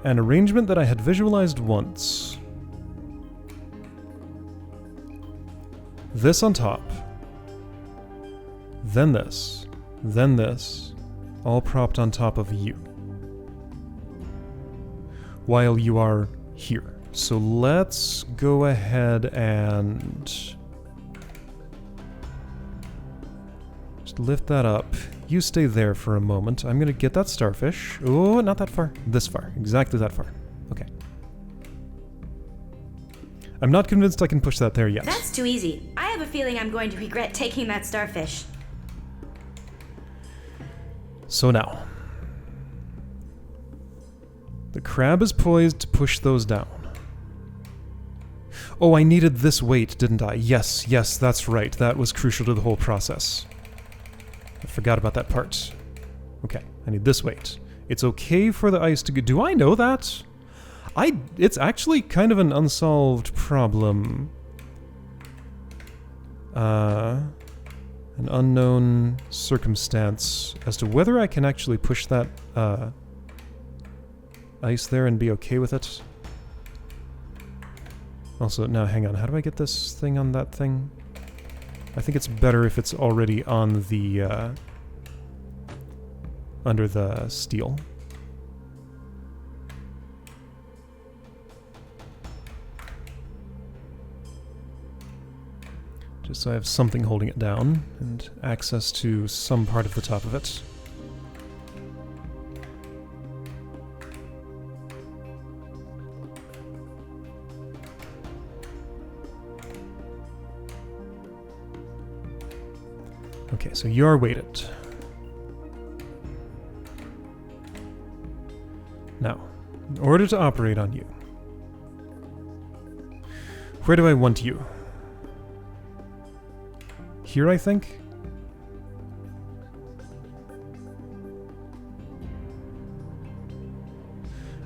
an arrangement that I had visualized once. This on top. Then this. Then this. All propped on top of you. While you are here. So let's go ahead and just lift that up. You stay there for a moment. I'm gonna get that starfish. Oh, not that far. This far. Exactly that far. Okay. I'm not convinced I can push that there yet. That's too easy. I have a feeling I'm going to regret taking that starfish. So now. The crab is poised to push those down. Oh, I needed this weight, didn't I? Yes, yes, that's right. That was crucial to the whole process. I forgot about that part. Okay, I need this weight. It's okay for the ice to go... Do I know that? It's actually kind of an unsolved problem. An unknown circumstance as to whether I can actually push that ice there and be okay with it. Also, now hang on, how do I get this thing on that thing? I think it's better if it's already on the, under the steel. Just so I have something holding it down, and access to some part of the top of it. Okay, so you're weighted. Now, in order to operate on you, where do I want you? Here, I think?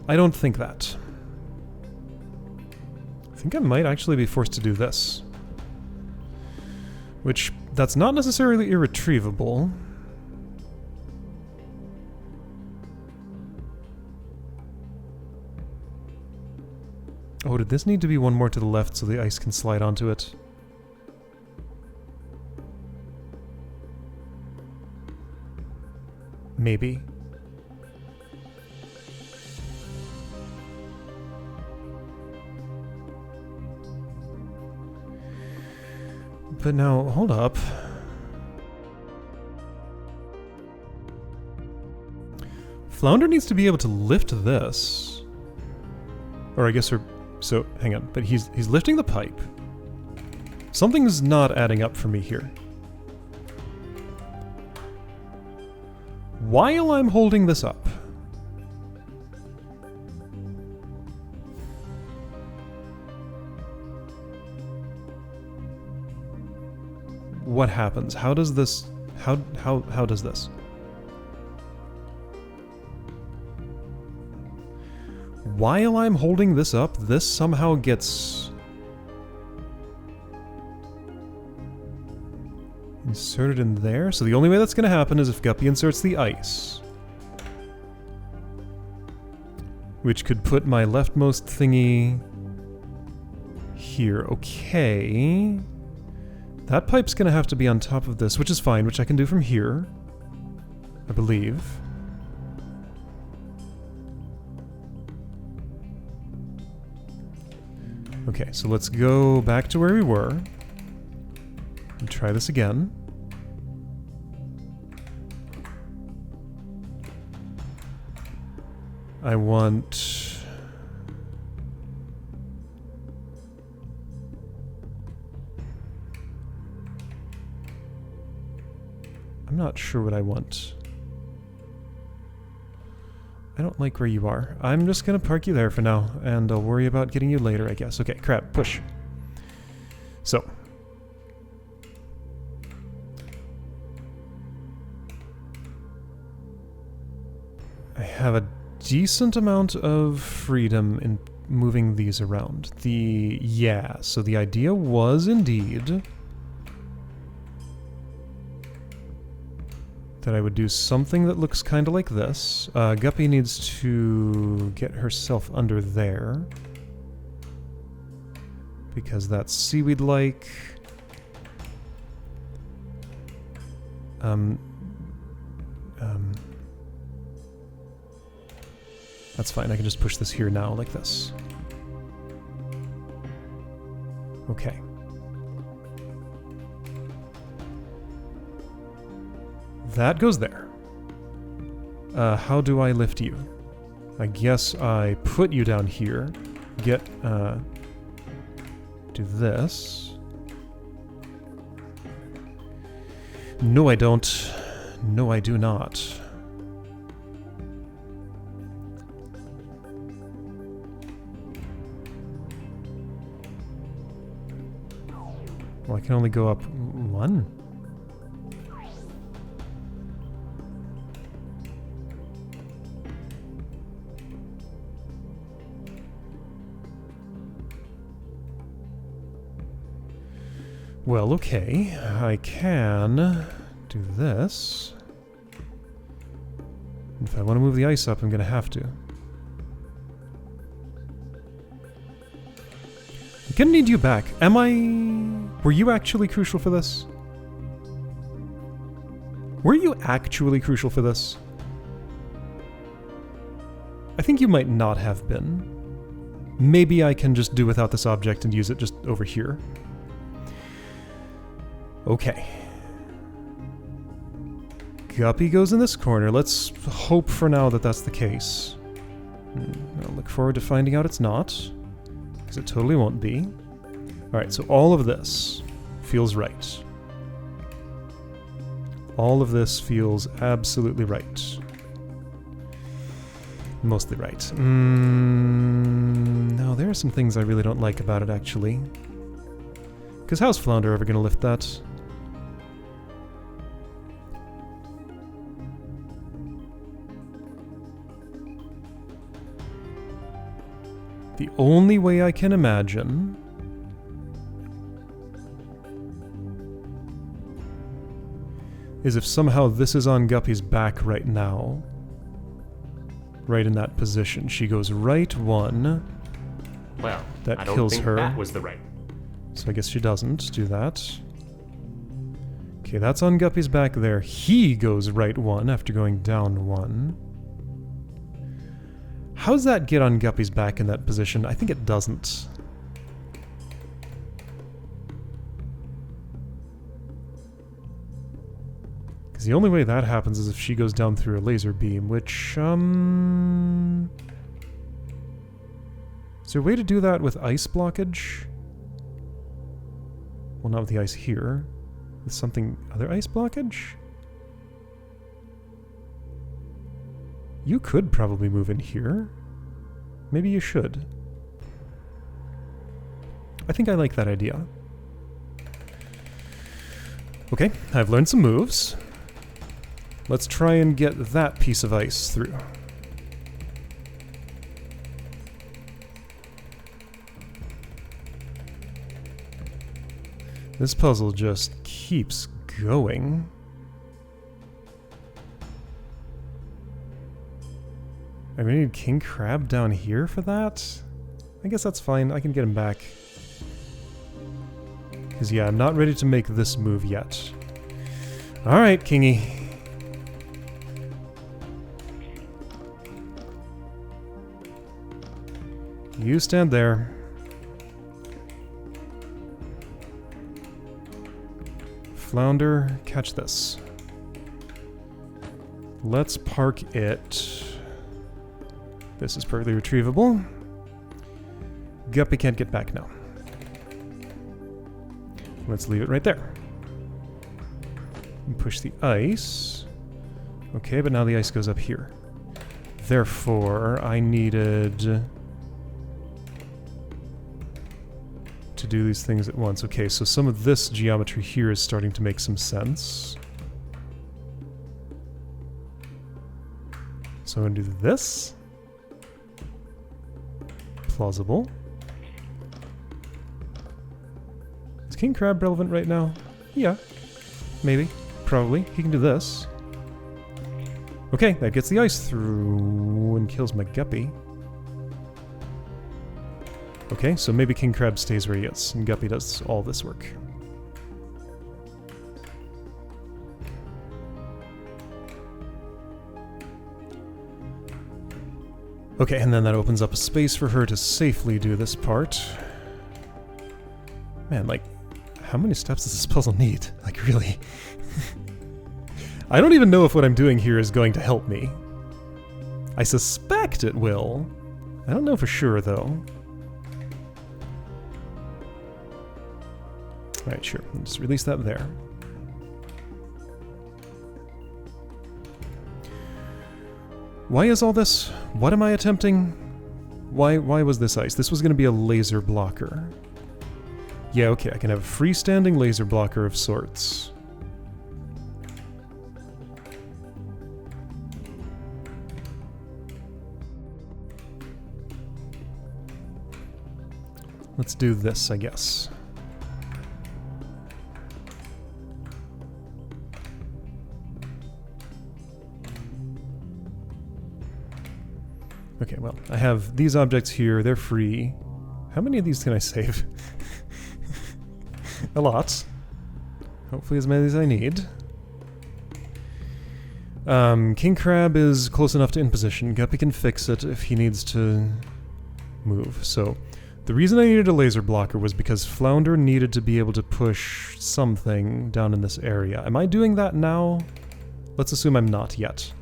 I don't think that. I think I might actually be forced to do this. Which, that's not necessarily irretrievable. Oh, did this need to be one more to the left so the ice can slide onto it? Maybe. But now, hold up. Flounder needs to be able to lift this. Or I guess so, hang on. But he's lifting the pipe. Something's not adding up for me here. While I'm holding this up, what happens? How does this? How does this? While I'm holding this up, this somehow gets inserted in there. So the only way that's going to happen is if Guppy inserts the ice, which could put my leftmost thingy here. Okay. That pipe's going to have to be on top of this, which is fine, which I can do from here, I believe. Okay, so let's go back to where we were and try this again. I want... I'm not sure what I want. I don't like where you are. I'm just gonna park you there for now, and I'll worry about getting you later, I guess. Okay, crap, push. So. I have a decent amount of freedom in moving these around. Yeah, so the idea was indeed that I would do something that looks kind of like this. Guppy needs to get herself under there, because that's seaweed-like. That's fine, I can just push this here now, like this. Okay. That goes there. How do I lift you? I guess I put you down here. Do this. No, I don't. No, I do not. Well, I can only go up one. Well, okay. I can do this. If I want to move the ice up, I'm going to have to. I'm gonna need you back. Am I... Were you actually crucial for this? Were you actually crucial for this? I think you might not have been. Maybe I can just do without this object and use it just over here. Okay. Guppy goes in this corner. Let's hope for now that that's the case. I'll look forward to finding out it's not. Because it totally won't be. Alright, so all of this feels right. All of this feels absolutely right. Mostly right. No, there are some things I really don't like about it, actually. Because how's Flounder ever going to lift that? The only way I can imagine is if somehow this is on Guppy's back right now. Right in that position. She goes right one. Well, that I don't kills think her. that was the right. So I guess she doesn't do that. Okay, that's on Guppy's back there. He goes right one after going down one. How does that get on Guppy's back in that position? I think it doesn't. Because the only way that happens is if she goes down through a laser beam, which, is there a way to do that with ice blockage? Well, not with the ice here. With something... other ice blockage? You could probably move in here. Maybe you should. I think I like that idea. Okay, I've learned some moves. Let's try and get that piece of ice through. This puzzle just keeps going. I'm gonna need King Crab down here for that? I guess that's fine, I can get him back. Because yeah, I'm not ready to make this move yet. Alright, Kingy. You stand there. Flounder, catch this. Let's park it. This is perfectly retrievable. Guppy can't get back now. Let's leave it right there. And push the ice. Okay, but now the ice goes up here. Therefore, I needed to do these things at once. Okay, so some of this geometry here is starting to make some sense. So I'm going to do this. Plausible. Is King Crab relevant right now? Yeah. Maybe. Probably. He can do this. Okay, that gets the ice through and kills my Guppy. Okay, so maybe King Crab stays where he is, and Guppy does all this work. Okay, and then that opens up a space for her to safely do this part. Man, like, how many steps does this puzzle need? Like, really? I don't even know if what I'm doing here is going to help me. I suspect it will. I don't know for sure, though. Alright, sure. I'll just release that there. Why is all this? What am I attempting? Why was this ice? This was going to be a laser blocker. Yeah, okay, I can have a freestanding laser blocker of sorts. Let's do this, I guess. well, I have these objects here. They're free. How many of these can I save? A lot. Hopefully as many as I need. King Crab is close enough to in position. Guppy can fix it if he needs to move. So, the reason I needed a laser blocker was because Flounder needed to be able to push something down in this area. Am I doing that now? Let's assume I'm not yet.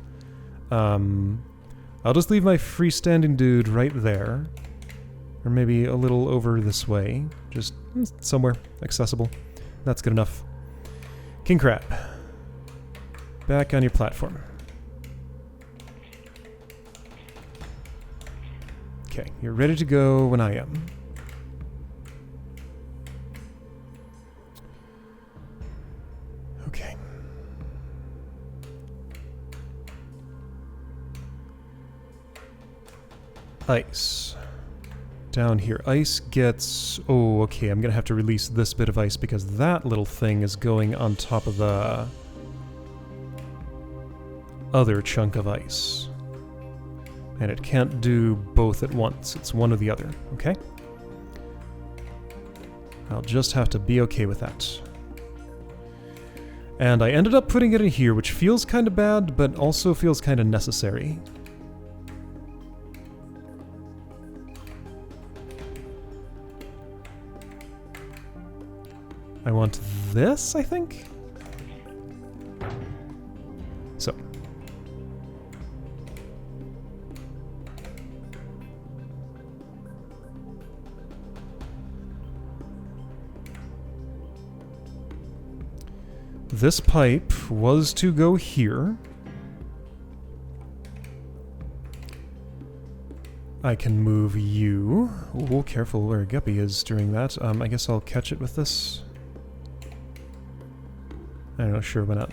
I'll just leave my freestanding dude right there. Or maybe a little over this way. Just somewhere accessible. That's good enough. King Crab. Back on your platform. Okay, you're ready to go when I am. Okay. Ice. Down here. Ice gets... Oh, okay, I'm gonna have to release this bit of ice because that little thing is going on top of the other chunk of ice. And it can't do both at once. It's one or the other, okay? I'll just have to be okay with that. And I ended up putting it in here, which feels kind of bad, but also feels kind of necessary. I want this, I think? So. This pipe was to go here. I can move you. Oh, careful where Guppy is during that. I guess I'll catch it with this. I don't know, sure, why not?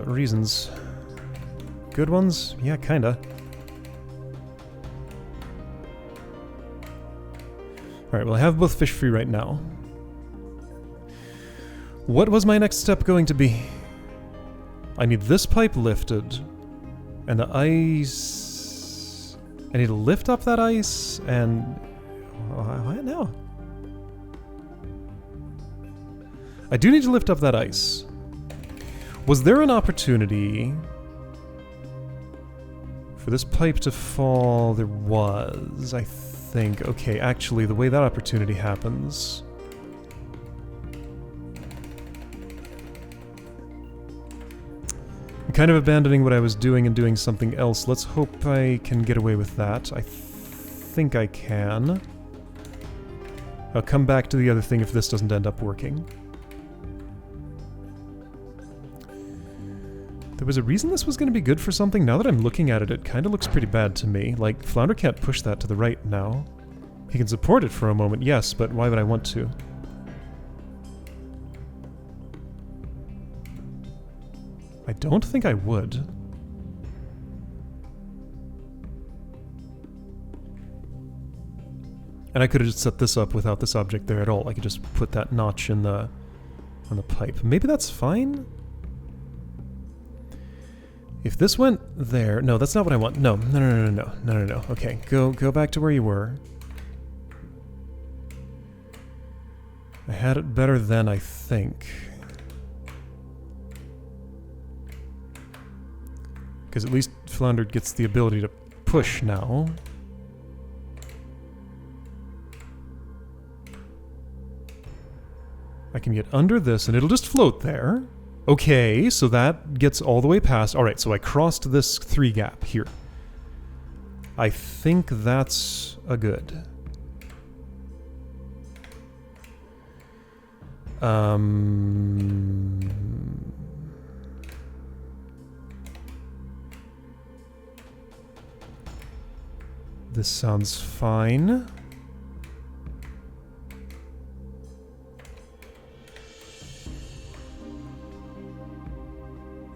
Reasons. Good ones? Yeah, kinda. Alright, well I have both fish free right now. What was my next step going to be? I need this pipe lifted. And the ice... I need to lift up that ice, and... What now? I do need to lift up that ice. Was there an opportunity for this pipe to fall? There was, I think. Okay, actually, the way that opportunity happens... I'm kind of abandoning what I was doing and doing something else. Let's hope I can get away with that. I think I can. I'll come back to the other thing if this doesn't end up working. There was a reason this was going to be good for something. Now that I'm looking at it, it kind of looks pretty bad to me. Like, Flounder can't push that to the right now. He can support it for a moment, yes, but why would I want to? I don't think I would. And I could have just set this up without this object there at all. I could just put that notch in the on the pipe. Maybe that's fine? If this went there... No, that's not what I want. No. Okay, go back to where you were. I had it better then, I think. Because at least Flounder gets the ability to push now. I can get under this and it'll just float there. Okay, so that gets all the way past. Alright, so I crossed this 3 gap here. I think that's a good. This sounds fine.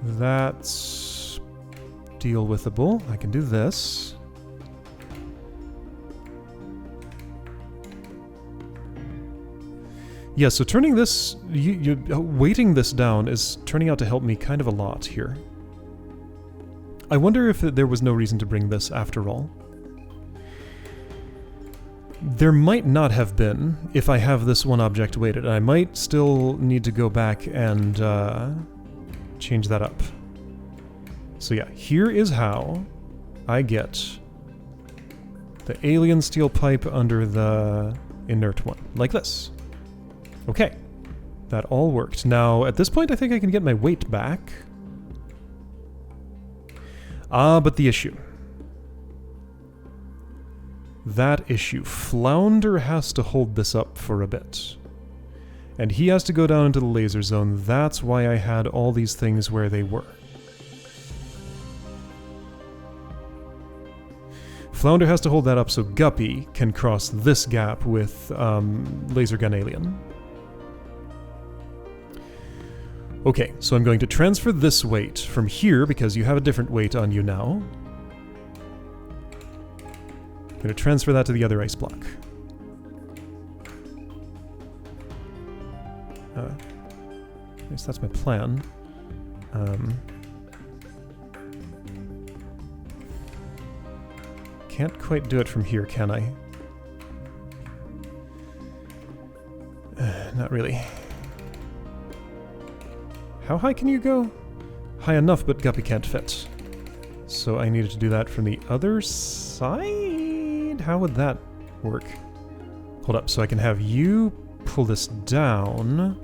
That's deal-withable. I can do this. Yeah, so turning this... weighting this down is turning out to help me kind of a lot here. I wonder if there was no reason to bring this after all. There might not have been if I have this one object weighted. I might still need to go back and change that up. So yeah, here is how I get the alien steel pipe under the inert one, like this. Okay, that all worked. Now, at this point, I think I can get my weight back. Ah, but the issue. That issue. Flounder has to hold this up for a bit. And he has to go down into the laser zone. That's why I had all these things where they were. Flounder has to hold that up so Guppy can cross this gap with Laser Gun Alien. Okay, so I'm going to transfer this weight from here, because you have a different weight on you now. I'm going to transfer that to the other ice block. At least that's my plan. Can't quite do it from here, can I? Not really. How high can you go? High enough, but Guppy can't fit. So I needed to do that from the other side? How would that work? Hold up, so I can have you pull this down.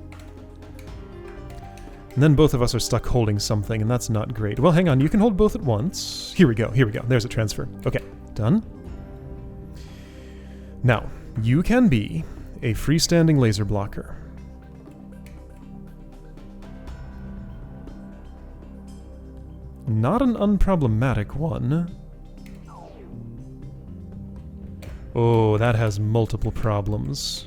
And then both of us are stuck holding something, and that's not great. Well, hang on, you can hold both at once. Here we go, here we go. There's a transfer. Okay, done. Now, you can be a freestanding laser blocker. Not an unproblematic one. Oh, that has multiple problems.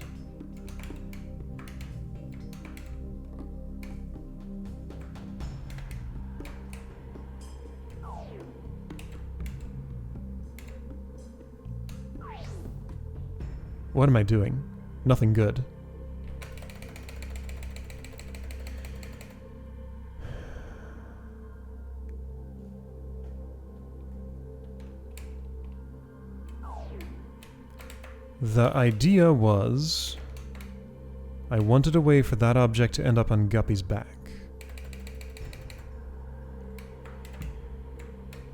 What am I doing? Nothing good. The idea was... I wanted a way for that object to end up on Guppy's back.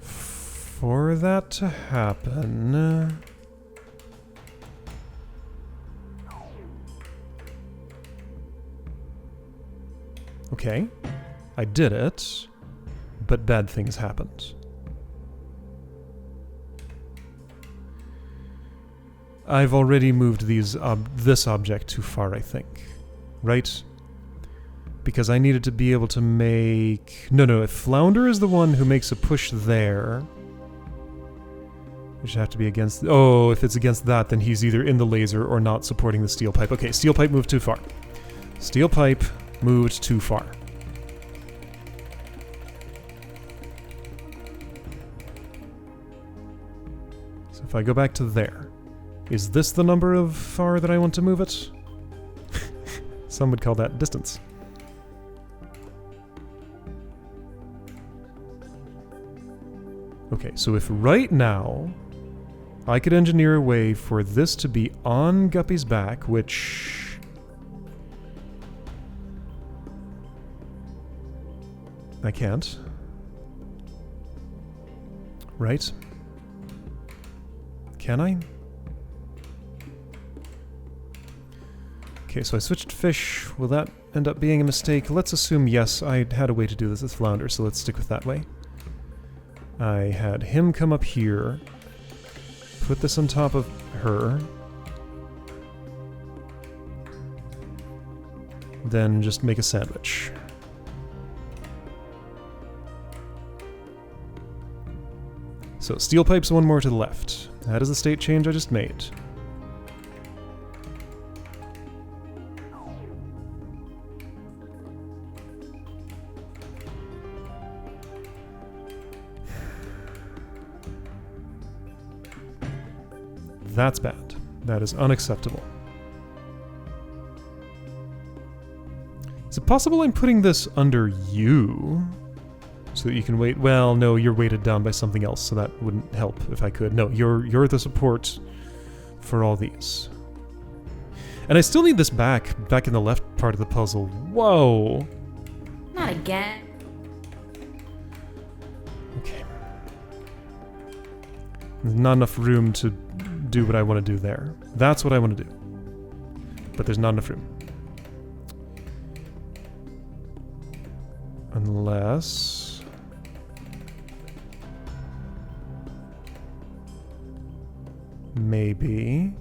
For that to happen... Okay, I did it, but bad things happened. I've already moved this object too far, I think. Right? Because I needed to be able to make... No, if Flounder is the one who makes a push there... It should have to be against... Oh, if it's against that, then he's either in the laser or not supporting the steel pipe. Okay, steel pipe moved too far. Steel pipe moved too far. So if I go back to there... Is this the number of far that I want to move it? Some would call that distance. Okay, so if right now I could engineer a way for this to be on Guppy's back, which... I can't. Right? Can I? Okay, so I switched to fish. Will that end up being a mistake? Let's assume yes, I had a way to do this with Flounder, so let's stick with that way. I had him come up here, put this on top of her, then just make a sandwich. So steel pipes one more to the left. That is the state change I just made. That's bad. That is unacceptable. possible I'm putting this under you? So that you can wait. Well, no, you're weighted down by something else, so that wouldn't help if I could. No, you're the support for all these. And I still need this back in the left part of the puzzle. Whoa! Not again. Okay. There's not enough room to do what I want to do there. That's what I want to do. But there's not enough room. Unless... maybe...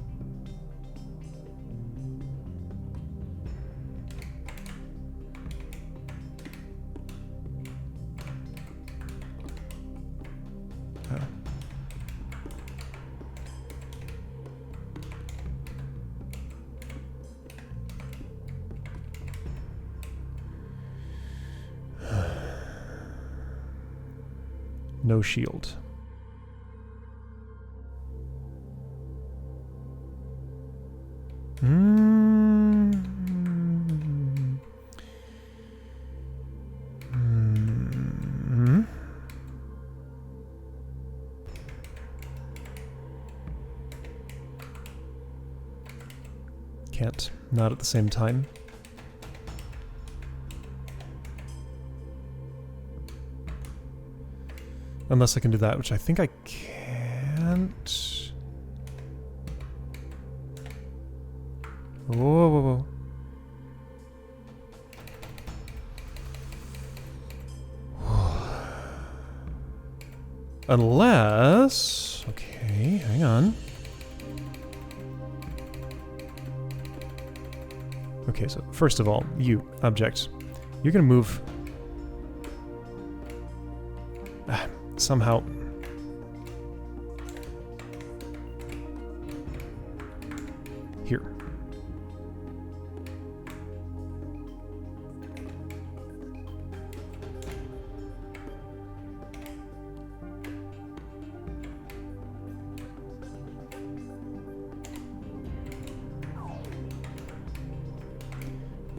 no shield. Can't. Not at the same time. Unless I can do that, which I think I can't. Whoa, whoa, whoa. Unless... okay, hang on. Okay, so first of all, you, object, you're gonna move... somehow... here.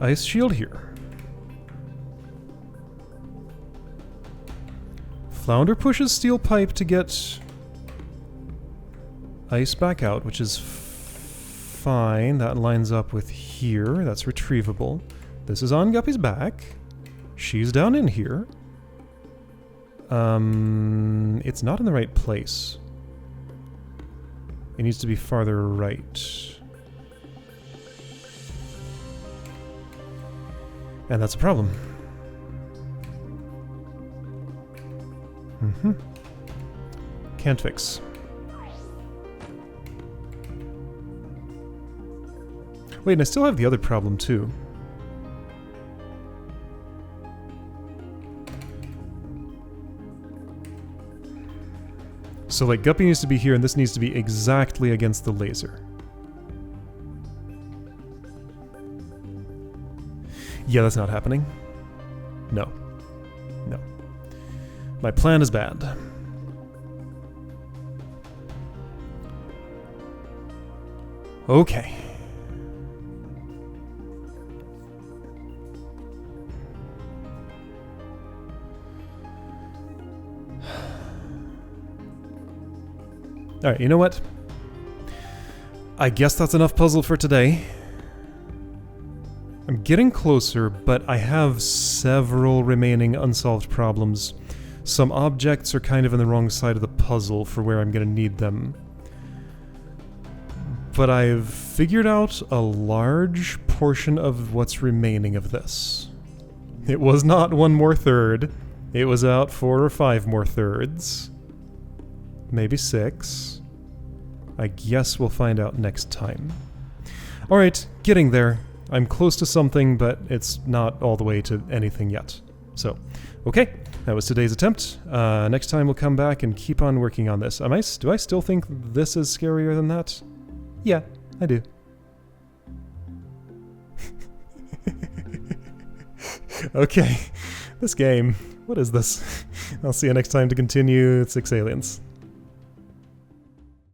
Ice shield here. Flounder pushes steel pipe to get ice back out, which is fine. That lines up with here. That's retrievable. This is on Guppy's back. She's down in here. It's not in the right place. It needs to be farther right. And that's a problem. Can't fix. Wait, and I still have the other problem too. So like Guppy needs to be here and this needs to be exactly against the laser. Yeah, that's not happening. No. No. My plan is bad. Okay. Alright, you know what? I guess that's enough puzzle for today. I'm getting closer, but I have several remaining unsolved problems. Some objects are kind of in the wrong side of the puzzle for where I'm going to need them. But I've figured out a large portion of what's remaining of this. It was not 1 more third. It was about 4 or 5 more thirds. Maybe 6. I guess we'll find out next time. Alright, getting there. I'm close to something, but it's not all the way to anything yet. So, okay, that was today's attempt. Next time we'll come back and keep on working on this. Do I still think this is scarier than that? Yeah, I do. Okay, this game. What is this? I'll see you next time to continue 6 Aliens.